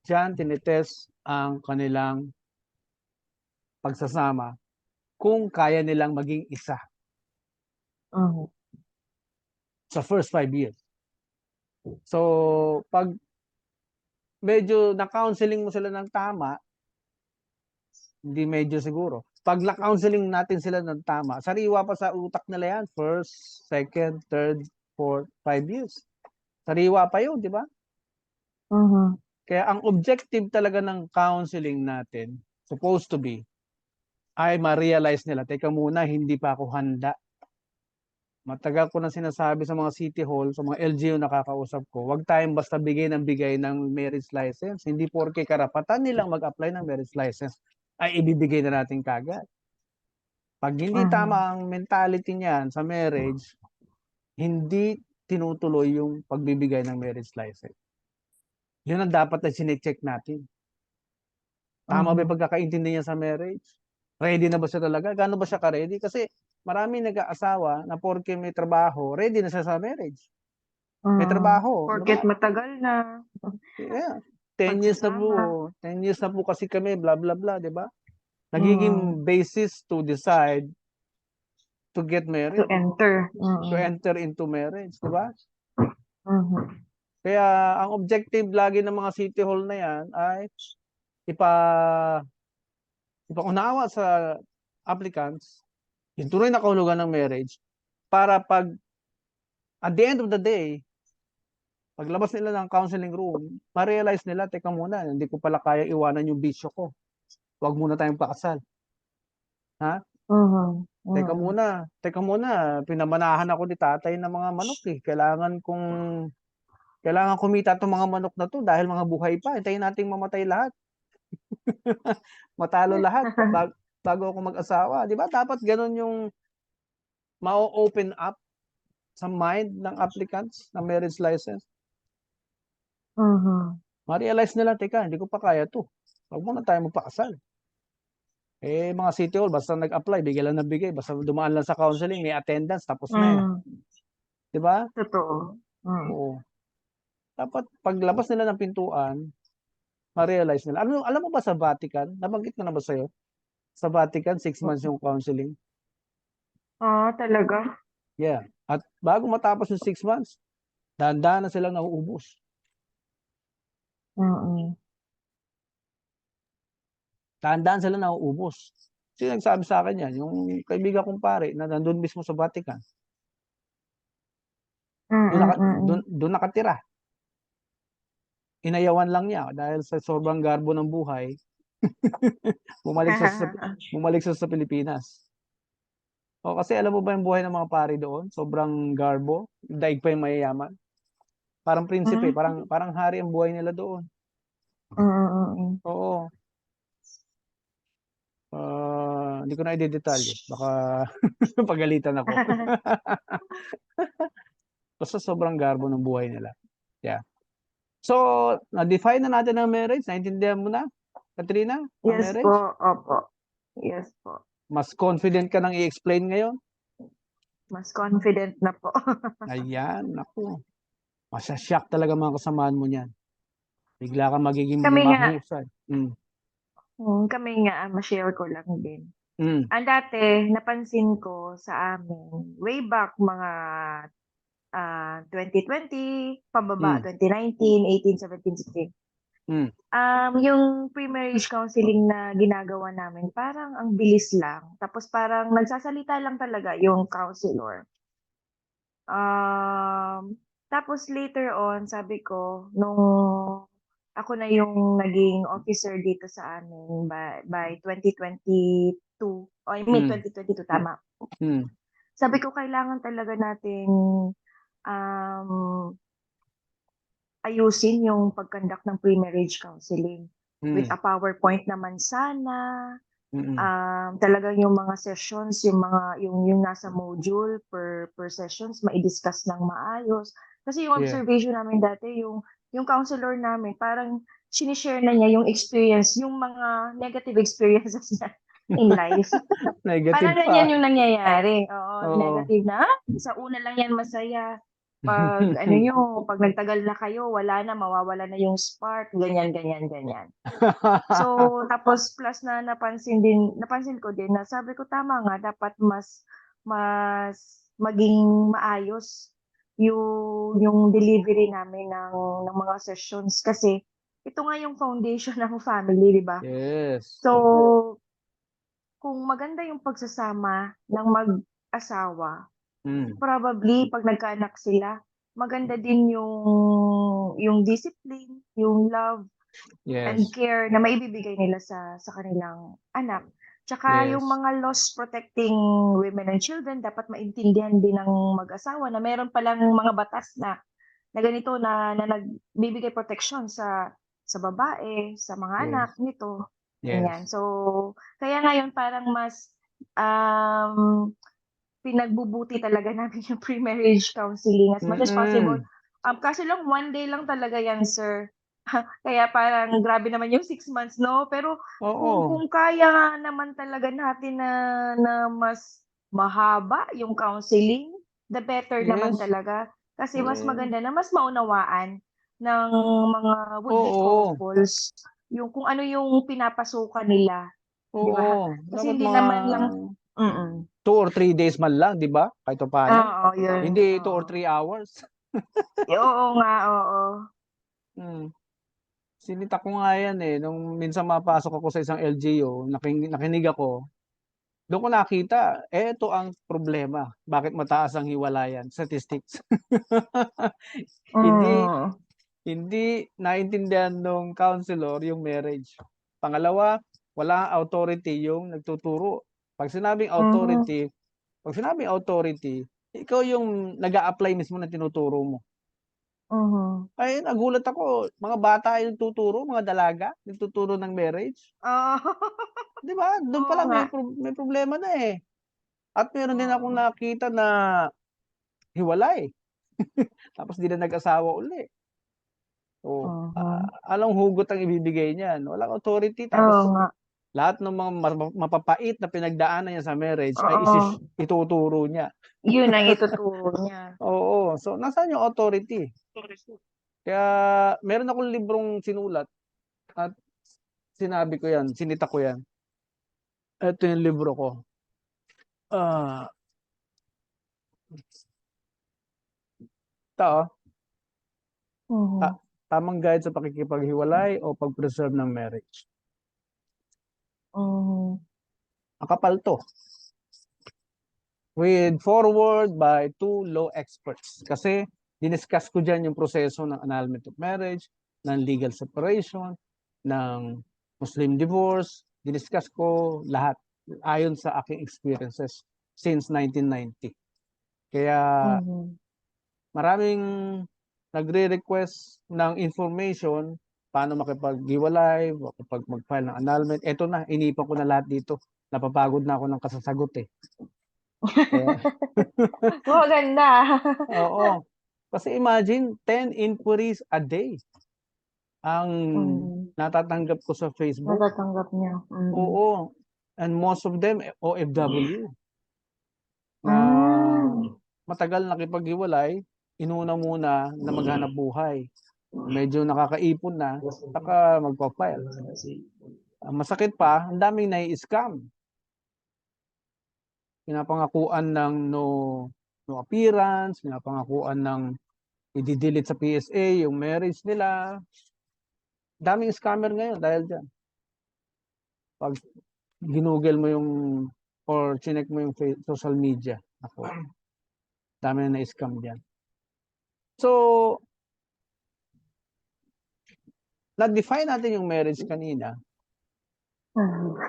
Diyan tinetest ang kanilang pagsasama kung kaya nilang maging isa. Sa first 5 years. So, pag medyo na-counseling mo sila ng tama, hindi medyo siguro. Pag na-counseling natin sila ng tama, sariwa pa sa utak nila yan. First, second, third, fourth, 5 years. Sariwa pa yun, di ba? Kaya ang objective talaga ng counseling natin, supposed to be, ay ma-realize nila, teka muna, hindi pa ako handa. Matagal ko na sinasabi sa mga City Hall, sa mga LGU nakakausap ko, huwag tayong basta bigay ng marriage license. Hindi porke karapatan nilang mag-apply ng marriage license, ay ibibigay na natin kagad. Pag hindi tama ang mentality niyan sa marriage, hindi tinutuloy yung pagbibigay ng marriage license. Yun ang dapat na sinecheck natin. Tama ba yung pagkakaintindi niya sa marriage? Ready na ba siya talaga? Gaano ba siya ka-ready? Kasi marami nag-aasawa na porke may trabaho, ready na siya sa marriage. May trabaho. Porket diba? matagal na. Yeah. 10 years na po. 10 years na po kasi kami, blah, blah, blah, di ba? Nagiging basis to decide to get married. To enter. To enter into marriage, di ba? Kaya ang objective lagi ng mga City Hall na yan ay ipaunawa sa applicants yung tunay na kahulugan ng marriage para pag at the end of the day, paglabas nila ng counseling room, ma-realize nila, teka muna, hindi ko pala kaya iwanan yung bisyo ko. 'wag muna tayong pakasal. Ha? Mhm, Teka mm. muna, pinamanahan ako ni tatay ng mga manok, eh, kailangan kumita 'tong mga manok na 'to dahil mga buhay pa, hintayin nating mamatay lahat, matalo lahat bago ako mag-asawa, 'di ba dapat gano'n yung ma-o-open up sa mind ng applicants ng marriage license. Mhm. Ma-realize nila, "Teka, hindi ko pa kaya 'to, 'wag muna tayong magpakasal." Eh, mga City Hall basta nag-apply bigay lang ng bigay, basta dumaan lang sa counseling, may attendance tapos na, eh, Hmm, 'di ba? totoo. Oo, dapat paglabas nila ng pintuan, ma-realize nila. Alam mo ba sa Vatican, nabanggit ko na ba sa'yo? Sa Vatican 6 months yung counseling. Ah, talaga? Yeah, at bago matapos yung 6 months, dahan-dahan na silang nauubos. Mm. Dahan-dahan silang nauubos. Sino nagsabi sa'kin yan, yung kaibigan kong pare na nandun mismo sa Vatican. Mm, mm. Dun nakatira. Inayawan lang niya dahil sa sobrang garbo ng buhay, bumalik siya sa Pilipinas. O kasi alam mo ba yung buhay ng mga pari doon, sobrang garbo, daig pa yung mayayaman. Parang prinsipe, Hmm, parang hari ang buhay nila doon. mm. Oo, hindi ko na idedetalye baka pagalitan ako. Basta sobrang garbo ng buhay nila, yeah. So, na-define na natin ang marriage, naintindihan mo na, Katrina, ang Yes po, marriage? opo. Yes po. Mas confident ka ng i-explain ngayon? Mas confident na po. Ayan, naku, masya-shock talaga mga kasamaan mo niyan. Bigla kang magiging Kami nga mahusay. kami nga, ma-share ko lang din. Hmm, Ang dati napansin ko sa amin, way back mga 2020 pababa, hmm, 2019, 18, 17, 16. hmm, Yung pre-marriage counseling na ginagawa namin parang ang bilis lang, tapos parang nagsasalita lang talaga yung counselor. Tapos later on sabi ko nung ako na yung naging officer dito sa amin by 2022, o I mean hmm, 2022, tama. hmm, Sabi ko kailangan talaga nating, um, ayusin yung pag-conduct ng pre-marriage counseling with hmm, a PowerPoint naman sana, mm. talagang yung mga sessions, yung nasa module per sessions mai-discuss ng maayos. Kasi yung Yeah. observation namin dati yung counselor namin parang shine-share na niya yung experience, yung mga negative experiences niya in life. Negative Parang pa, ganyan yung nangyayari, oo, oo. negative na, sa una lang yan masaya, 'pag ano niyo, 'pag nagtagal na kayo wala na, mawawala na yung spark, ganyan, ganyan, ganyan. So, tapos plus na napansin ko din na sabi ko tama nga dapat mas maging maayos yung delivery namin ng mga sessions kasi ito nga yung foundation ng family, 'di ba? Yes. So, kung maganda yung pagsasama ng mag-asawa, Hmm, probably 'pag nagkaanak sila, maganda din yung discipline, yung love and yes, care na maibibigay nila sa kanilang anak. Tsaka yung yes, mga laws protecting women and children dapat maintindihan din ng mag-asawa na meron palang mga batas na ganito na nagbibigay proteksyon sa babae, sa mga anak yes, nito, ganyan. yes. So, kaya ngayon parang mas, um, pinagbubuti talaga namin yung pre-marriage counseling as much as possible. Mm, Kaso lang 1 day lang talaga yan, sir. Kaya parang grabe naman yung 6 months 'no, pero oo, kung kaya nga naman talaga natin na mas mahaba yung counseling, the better naman yes, talaga. Kasi mas eh, maganda na mas maunawaan ng mga would-be oo, couples yung kung ano yung pinapasukan nila, 'di ba? oo. Kasi Dapat hindi mga naman lang. Mm. 2 or 3 days man lang, 'di ba? Kahit papaano. Oo, yun, Hindi 2 or 3 hours. oo nga, oo. Hmm, sinita ko nga 'yan, eh, nung minsan mapasok ako sa isang LGU, nakinig ako, do'n ko nakita, eto ang problema, bakit mataas ang hiwalayan, statistics. Hindi Mm, hindi naintindihan nung counselor yung marriage. Pangalawa, Wala authority yung nagtuturo. Pag sinabing pag sinabing authority, ikaw yung nag-a-apply mismo ng tinuturo mo. Ay, nagulat ako. Mga bata yung tuturo, mga dalaga, nagtuturo ng marriage. Di ba? Doon Oo pala nga. may problema na eh. At meron din akong nakita na hiwalay. Tapos di na nag-asawa uli. So, anong hugot ang ibibigay niyan? Walang authority. Oo Tapos nga. lahat ng mga mapapait na pinagdaanan niya sa marriage ay Oo. ituturo niya. Yun ang ituturo niya. Oo. So, nasaan yung authority? Kaya meron akong librong sinulat at sinabi ko yan, sinita ko yan. Ito yung libro ko. Ito, tamang guide sa pakikipaghiwalay o pag-preserve ng marriage. Makapal to. With forward by 2 law experts. Kasi diniscuss ko dyan yung proseso ng annulment of marriage, ng legal separation, ng Muslim divorce. Diniscuss ko lahat ayon sa aking experiences since 1990. Kaya maraming nagre-request ng information paano makipaghiwalay, kapag mag-file ng annulment. Ito na, inipan ko na lahat dito. Napapagod na ako ng kasasagot eh. Maganda. Oo. Kasi imagine, 10 inquiries a day ang natatanggap ko sa Facebook. Natatanggap niya. Oo. And most of them, OFW. Na matagal nakipaghiwalay, inuna muna na maghanap buhay. Medyo nakakaipon na, saka magpa-file. Masakit pa, ang daming nai-scam. Pinapangakuan ng no appearance, pinapangakuan ng i-delete sa PSA yung marriage nila. Daming scammer ngayon dahil dyan. Pag ginugel mo yung or chinek mo yung social media, ako, dami na na-scam dyan. So, na-define natin yung marriage kanina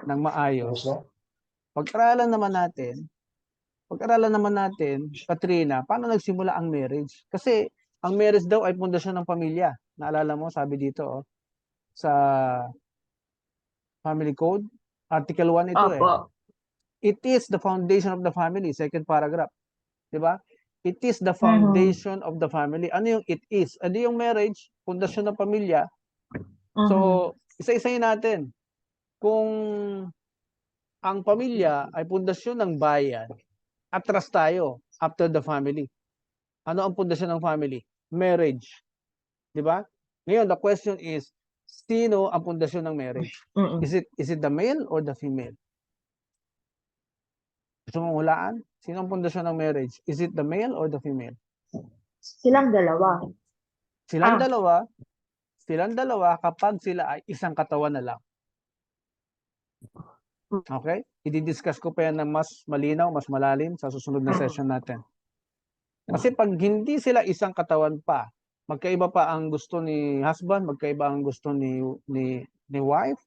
ng maayos. Pag-aralan naman natin, Katrina, paano nagsimula ang marriage? Kasi ang marriage daw ay pundasyon ng pamilya. Naalala mo, sabi dito, sa Family Code, Article 1 ito eh. It is the foundation of the family, second paragraph. Diba? It is the foundation of the family. Ano yung it is? Ano yung marriage, pundasyon ng pamilya. So, isa-isayin natin. Kung ang pamilya ay pundasyon ng bayan, atras tayo after the family. Ano ang pundasyon ng family? Marriage. Di ba? Ngayon, the question is, sino ang pundasyon ng marriage? Is it the male or the female? Gusto mong hulaan? Sino ang pundasyon ng marriage? Is it the male or the female? Silang dalawa. Silang dalawa kapag sila ay isang katawan na lang. Okay? I-discuss ko pa yan ng mas malinaw, mas malalim sa susunod na session natin. Kasi pag hindi sila isang katawan pa, magkaiba pa ang gusto ni husband, magkaiba ang gusto ni wife,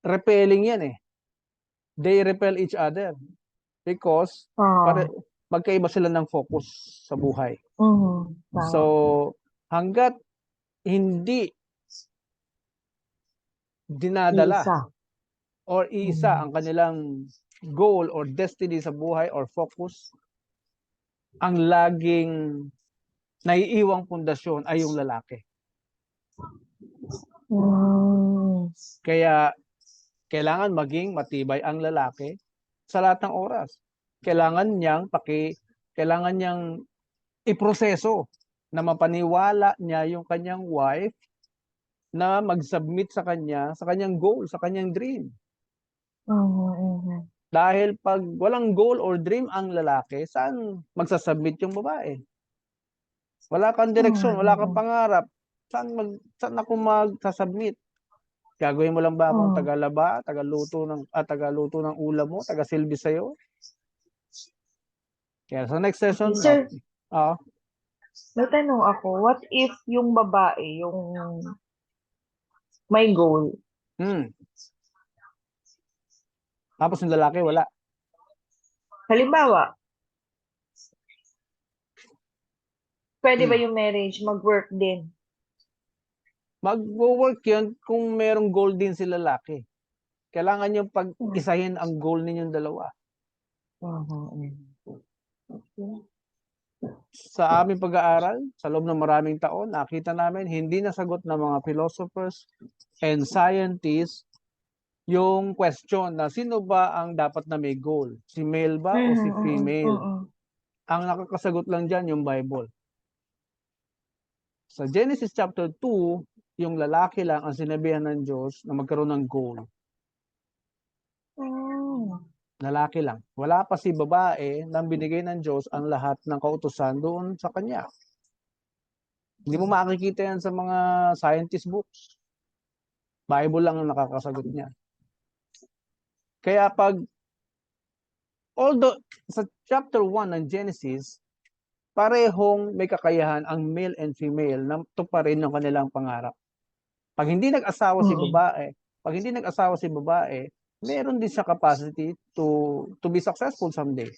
repelling yan eh. They repel each other because magkaiba sila ng focus sa buhay. So, hanggat hindi dinadala or isa ang kanilang goal or destiny sa buhay or focus, ang laging naiiwang pundasyon ay yung lalaki. Kaya kailangan maging matibay ang lalaki sa lahat ng oras. Kailangan niyang iproseso na mapaniwala niya yung kanyang wife na mag-submit sa kanyang goal, sa kanyang dream. Dahil pag walang goal or dream ang lalaki, saan magsasubmit yung babae? Wala kang direksyon, wala kang pangarap. Saan ako magsasubmit? Gagawin mo lang ba akong tagalaba, tagaluto ng ulam mo, tagasilbi sa'yo? Kaya sa next session, Sir, may tanong ako. What if yung babae, yung may goal, Tapos yung lalaki, wala. Halimbawa, pwede ba Hmm. yung marriage mag-work din? Mag-work yun kung merong goal din si lalaki. Kailangan yung pag-isahin ang goal ninyong dalawa. Okay. Sa aming pag-aaral, sa loob ng maraming taon, nakita namin hindi nasagot ng mga philosophers and scientists yung question na sino ba ang dapat na may goal? Si male ba o si female? Ang nakakasagot lang dyan yung Bible. Sa Genesis chapter 2, yung lalaki lang ang sinabihan ng Diyos na magkaroon ng goal. Lalaki lang. Wala pa si babae nang binigay ng Diyos ang lahat ng kautusan doon sa kanya. Hindi mo makikita yan sa mga scientist books. Bible lang ang nakakasagot niya. Kaya although sa chapter 1 ng Genesis, parehong may kakayahan ang male and female na tuparin yung kanilang pangarap. Pag hindi nag-asawa si babae, meron din siya capacity to be successful someday.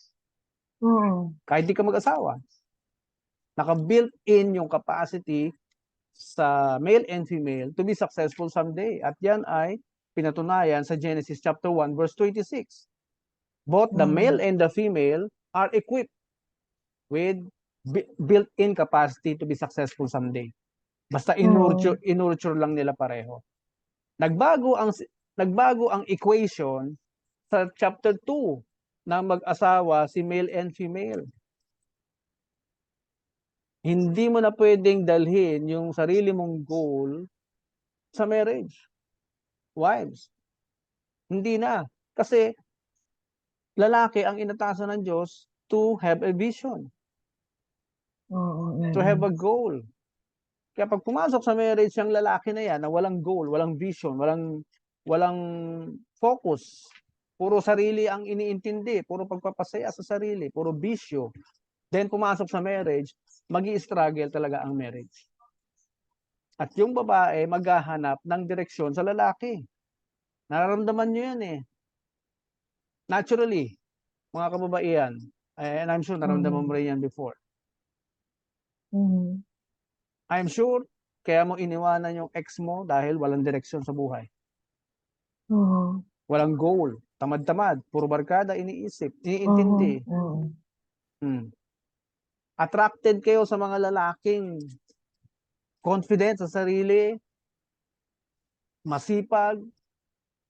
Kahit di ka mag-asawa. Naka-built in yung capacity sa male and female to be successful someday. At yan ay pinatunayan sa Genesis chapter 1 verse 26. Both the male and the female are equipped with built-in capacity to be successful someday. Basta inurture lang nila pareho. Nagbago ang equation sa chapter 2 na mag-asawa si male and female. Hindi mo na pwedeng dalhin yung sarili mong goal sa marriage. Wives. Hindi na. Kasi lalaki ang inatasan ng Diyos to have a vision. To have a goal. Kaya pag pumasok sa marriage yung lalaki na yan na walang goal, walang vision, walang focus, puro sarili ang iniintindi, puro pagpapasaya sa sarili, puro bisyo, then pumasok sa marriage, magi-struggle talaga ang marriage. At yung babae maghahanap ng direksyon sa lalaki. Nararamdaman nyo yan eh. Naturally, mga kababaihan, and I'm sure nararamdaman mo rin yan before. I'm sure, kaya mo iniwanan yung ex mo dahil walang direksyon sa buhay. Walang goal, tamad-tamad, puro barkada, iniintindi. Attracted kayo sa mga lalaking confident sa sarili, masipag,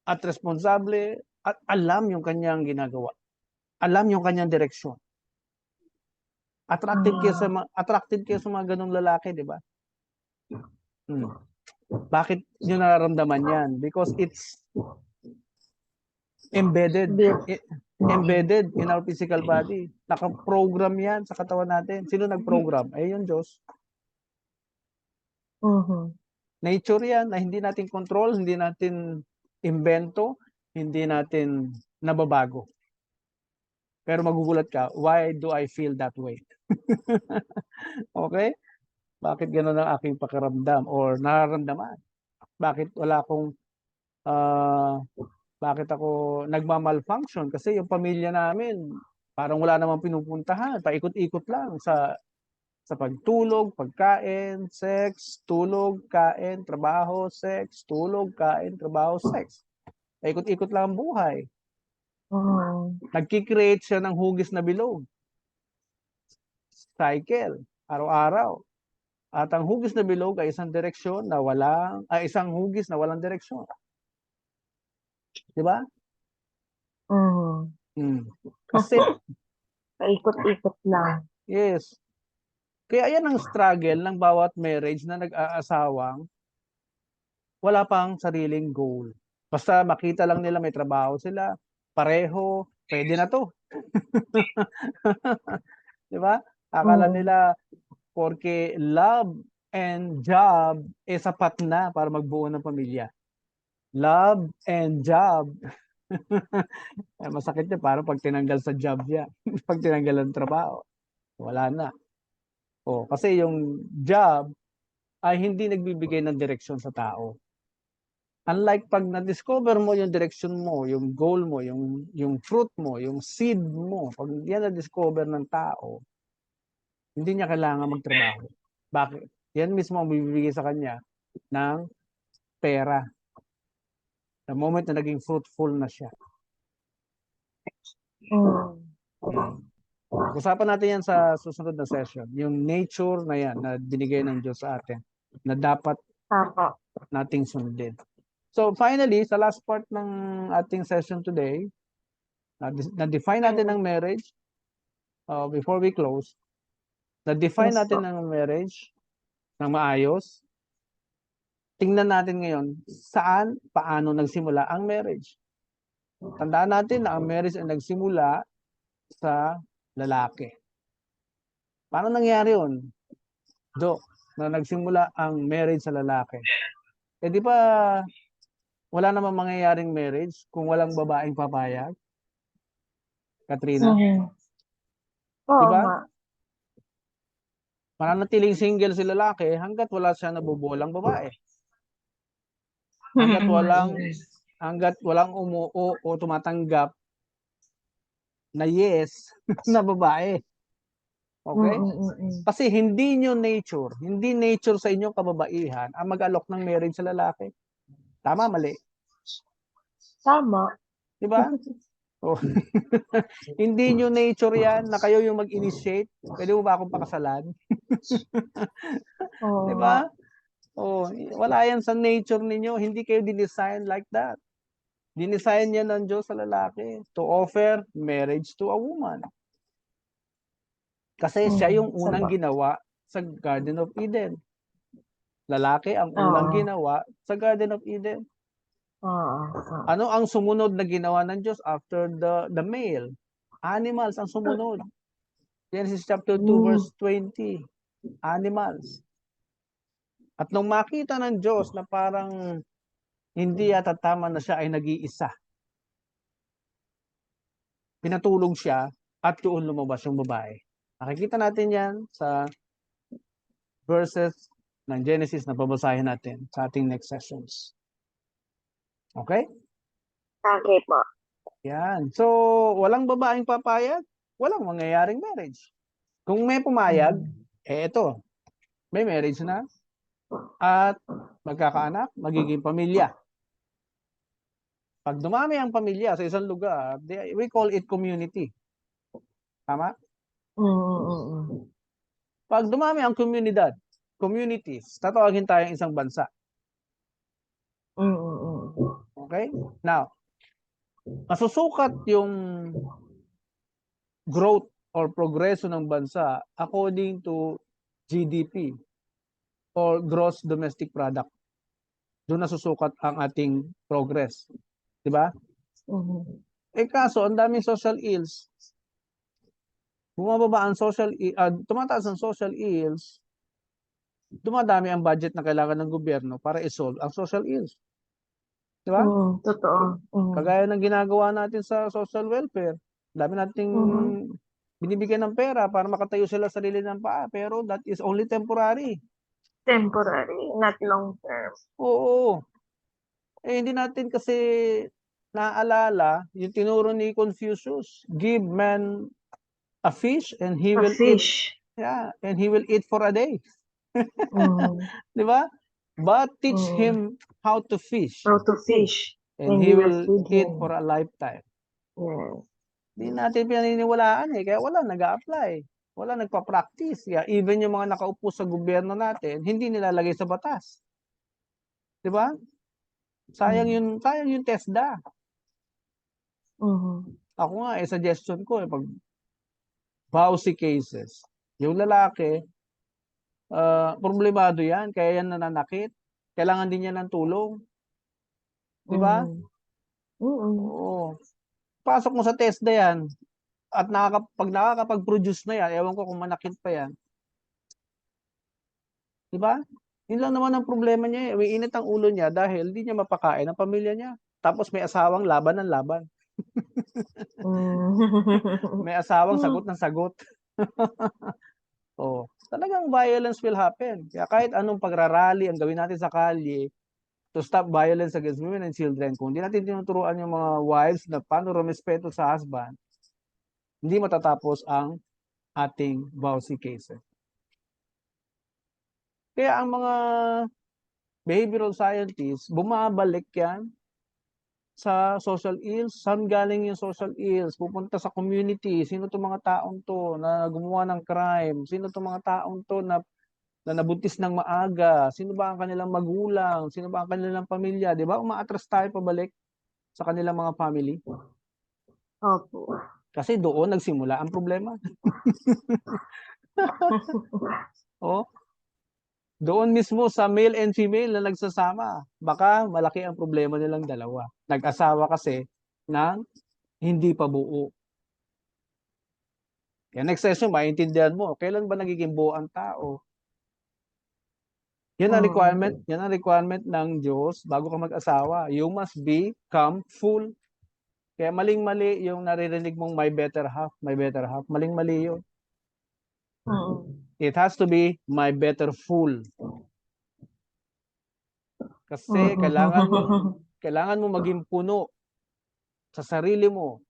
at responsable, at alam yung kanyang ginagawa. Alam yung kanyang direksyon. Attracted kayo sa mga ganong lalaki, di ba? Bakit nyo nararamdaman yan? Because it's embedded in our physical body. Naka-program yan sa katawan natin. Sino nag-program? Eh, yung Diyos. Nature yan na hindi natin control, hindi natin invento, hindi natin nababago. Pero magugulat ka, why do I feel that way? Okay? Bakit gano'n ang aking pakiramdam or nararamdaman? Bakit bakit ako nagmamalfunction? Kasi yung pamilya namin, parang wala namang pinupuntahan. Paikot-ikot lang sa pagtulog, pagkain, sex, tulog, kain, trabaho, sex, tulog, kain, trabaho, sex. Paikot-ikot lang ang buhay. Nagkikreate siya ng hugis na bilog. Cycle, araw-araw. At ang hugis na bilog ay isang hugis na walang direksyon. Di ba? Kasi paikot-ikot lang. yes. Kaya yan ang struggle ng bawat marriage na nag-aasawang wala pang sariling goal. Basta makita lang nila may trabaho sila, pareho, pwede na to. Di ba? Akala nila porque love and job sapat na para magbuo ng pamilya. Love and job. Masakit niya parang pag tinanggal sa job niya. Pag tinanggal ng trabaho, wala na. Kasi yung job ay hindi nagbibigay ng direksyon sa tao. Unlike pag na-discover mo yung direction mo, yung goal mo, yung fruit mo, yung seed mo, pag yan na-discover ng tao, hindi niya kailangan magtrabaho. Bakit? Yan mismo ang bibigay sa kanya ng pera. The moment na naging fruitful na siya. Mm. Usapan natin yan sa susunod na session. Yung nature na yan na binigay ng Diyos sa atin na dapat Tama. nating sundin. So finally, sa last part ng ating session today, na-define natin ng marriage before we close. Na-define Yes natin po. ng marriage ng maayos. Tingnan natin ngayon saan, paano nagsimula ang marriage. Tandaan natin na ang marriage ay nagsimula sa lalaki. Paano nangyari yun? Na nagsimula ang marriage sa lalaki. Eh di ba wala namang mangyayaring marriage kung walang babaeng papayag? Katrina, Oo di ba? nga. Mananatiling single si lalaki hanggat wala siya nabubulang babae. Hanggat walang umuo o tumatanggap na yes na babae. Okay? Kasi hindi nature sa inyong kababaihan ang mag-alok ng marriage sa lalaki. Tama, mali. Tama. Di ba? Oh. Hindi nyo nature yan na kayo yung mag-initiate. Pwede mo ba akong pakasalan? Oo Di nga. ba? Oh, wala yan sa nature ninyo. Hindi kayo dinesign like that. Dinesign yan ng Diyos sa lalaki to offer marriage to a woman. Kasi siya yung unang ginawa sa Garden of Eden. Lalaki ang unang ginawa sa Garden of Eden. Ano ang sumunod na ginawa ng Diyos after the male? Animals ang sumunod. Genesis chapter 2 verse 20. Animals. At nung makita ng Diyos na parang hindi yata tama na siya ay nag-iisa, pinatulog siya at doon lumabas yung babae. Nakikita natin yan sa verses ng Genesis na babasahin natin sa ating next sessions. Okay? Okay po. Yan. So, walang babaeng papayag, walang mangyayaring marriage. Kung may pumayag, ito, may marriage na at magkakaanak, magiging pamilya. Pag dumami ang pamilya sa isang lugar, we call it community. Tama? Pag dumami ang communities, tatawagin tayong isang bansa. Okay? Now, masusukat yung growth or progreso ng bansa according to GDP or gross domestic product. Doon nasusukat ang ating progress. Di ba? Eh kaso, ang daming social ills. Bumababa ang tumataas ang social ills, dumadami ang budget na kailangan ng gobyerno para isolve ang social ills. Di ba? Totoo. Kagaya ng ginagawa natin sa social welfare. Dami nating binibigyan ng pera para makatayo sila sa sarili ng paa, pero that is only temporary. Temporary, not long term. Oo. Eh, hindi natin kasi naaalala yung tinuro ni Confucius, give man a fish and he will eat. Yeah, and he will eat for a day. Di ba? But teach him how to fish. And he will eat for a lifetime. Hindi natin pinaniniwalaan kaya wala nag-a-apply. Wala nagpa-practice. Kaya even yung mga nakaupo sa gobyerno natin, hindi nilalagay sa batas. Di ba? Sayang yung TESDA. Ako nga, suggestion ko, pag vowsy cases, yung lalaki, problemado yan, kaya yan nananakit. Kailangan din niya ng tulong. Di ba? Oo. Pasok mo sa TESDA yan, at pag nakakapag-produce na yan, ewan ko kung manakit pa yan. Di ba? Yun lang naman ang problema niya. Umiinit ang ulo niya dahil hindi niya mapakain ang pamilya niya. Tapos may asawang laban ng laban. May asawang sagot ng sagot. Oh, talagang violence will happen. Kaya kahit anong pagrarally ang gawin natin sa kalye, to stop violence against women and children. Kung hindi natin tinuturuan yung mga wives na paano rumespeto sa husband, hindi matatapos ang ating VAUSI cases. Kaya ang mga behavioral scientists, bumabalik yan sa social ills. Saan galing yung social ills? Pupunta sa community. Sino itong mga taong to na gumawa ng crime? Sino itong mga taong to na nabuntis ng maaga? Sino ba ang kanilang magulang? Sino ba ang kanilang pamilya? Di ba? Umaatras tayo pabalik sa kanilang mga family. Opo. Kasi doon nagsimula ang problema. Oh, doon mismo sa male and female na nagsasama, baka malaki ang problema nilang dalawa. Nag-asawa kasi ng hindi pa buo. Kaya next session, maintindihan mo, kailan ba nagiging buo ang tao? Yan ang requirement ng Diyos bago ka mag-asawa. You must become full. Kaya maling-mali yung naririnig mong my better half, my better half. Maling-mali yun. It has to be my better full. Kasi kailangan mo maging puno sa sarili mo.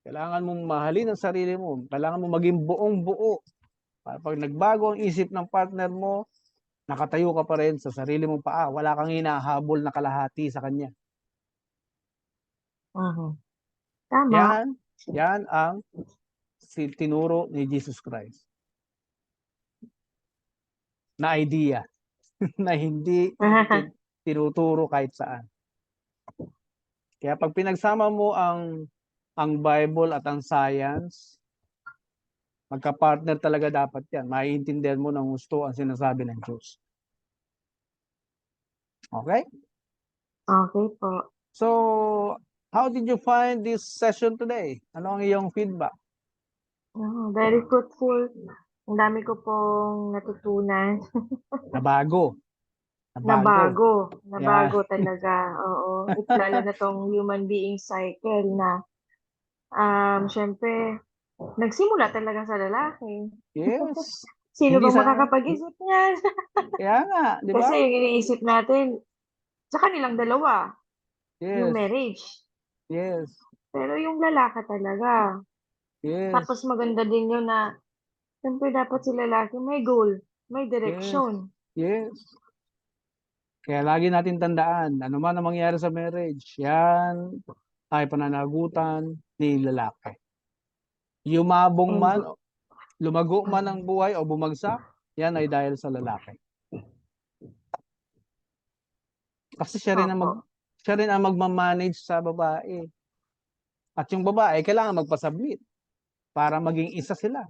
Kailangan mong mahalin ang sarili mo. Kailangan mo maging buong buo. Para pag nagbago ang isip ng partner mo, nakatayo ka pa rin sa sarili mong paa. Wala kang hinahabol na kalahati sa kanya. Tama. Yan ang tinuro ni Jesus Christ. Na idea. Na hindi tinuturo kahit saan. Kaya pag pinagsama mo ang Bible at ang science, magka-partner talaga dapat yan. Maiintindihan mo ng gusto ang sinasabi ng Diyos. Okay? Okay po. So, how did you find this session today? Ano ang iyong feedback? Very fruitful. Ang dami ko pong natutunan. Nabago. Nabago talaga. Oo. Lalo na tong human being cycle na syempre, nagsimula talaga sa lalaki. Yes. Sino Hindi bang sa makakapag-isip niyan? Kaya nga, di ba? Kasi yung iniisip natin, sa kanilang dalawa, yung Yes. marriage. Yes. Pero yung lalaki talaga. Yes. Tapos maganda din yun na, siyempre dapat si lalaki may goal, may direction. Yes. Kaya lagi natin tandaan, ano man ang mangyari sa marriage, yan ay pananagutan ni lalaki. Yumabong man, lumago man ang buhay o bumagsak, yan ay dahil sa lalaki. Kasi siya rin ang magmamanage sa babae. At yung babae, kailangan magpasubmit para maging isa sila.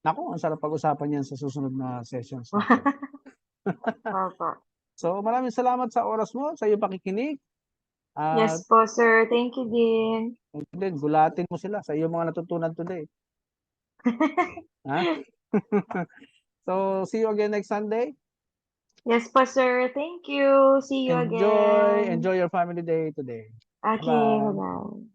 Naku, ang sarap pag-usapan yan sa susunod na sessions. So, maraming salamat sa oras mo, sa iyong pakikinig. Yes po, sir. Thank you din. Gulatin mo sila sa iyong mga natutunan today. So, see you again next Sunday. Yes po, sir. Thank you. See you again. Enjoy your family day today. Okay, bye-bye.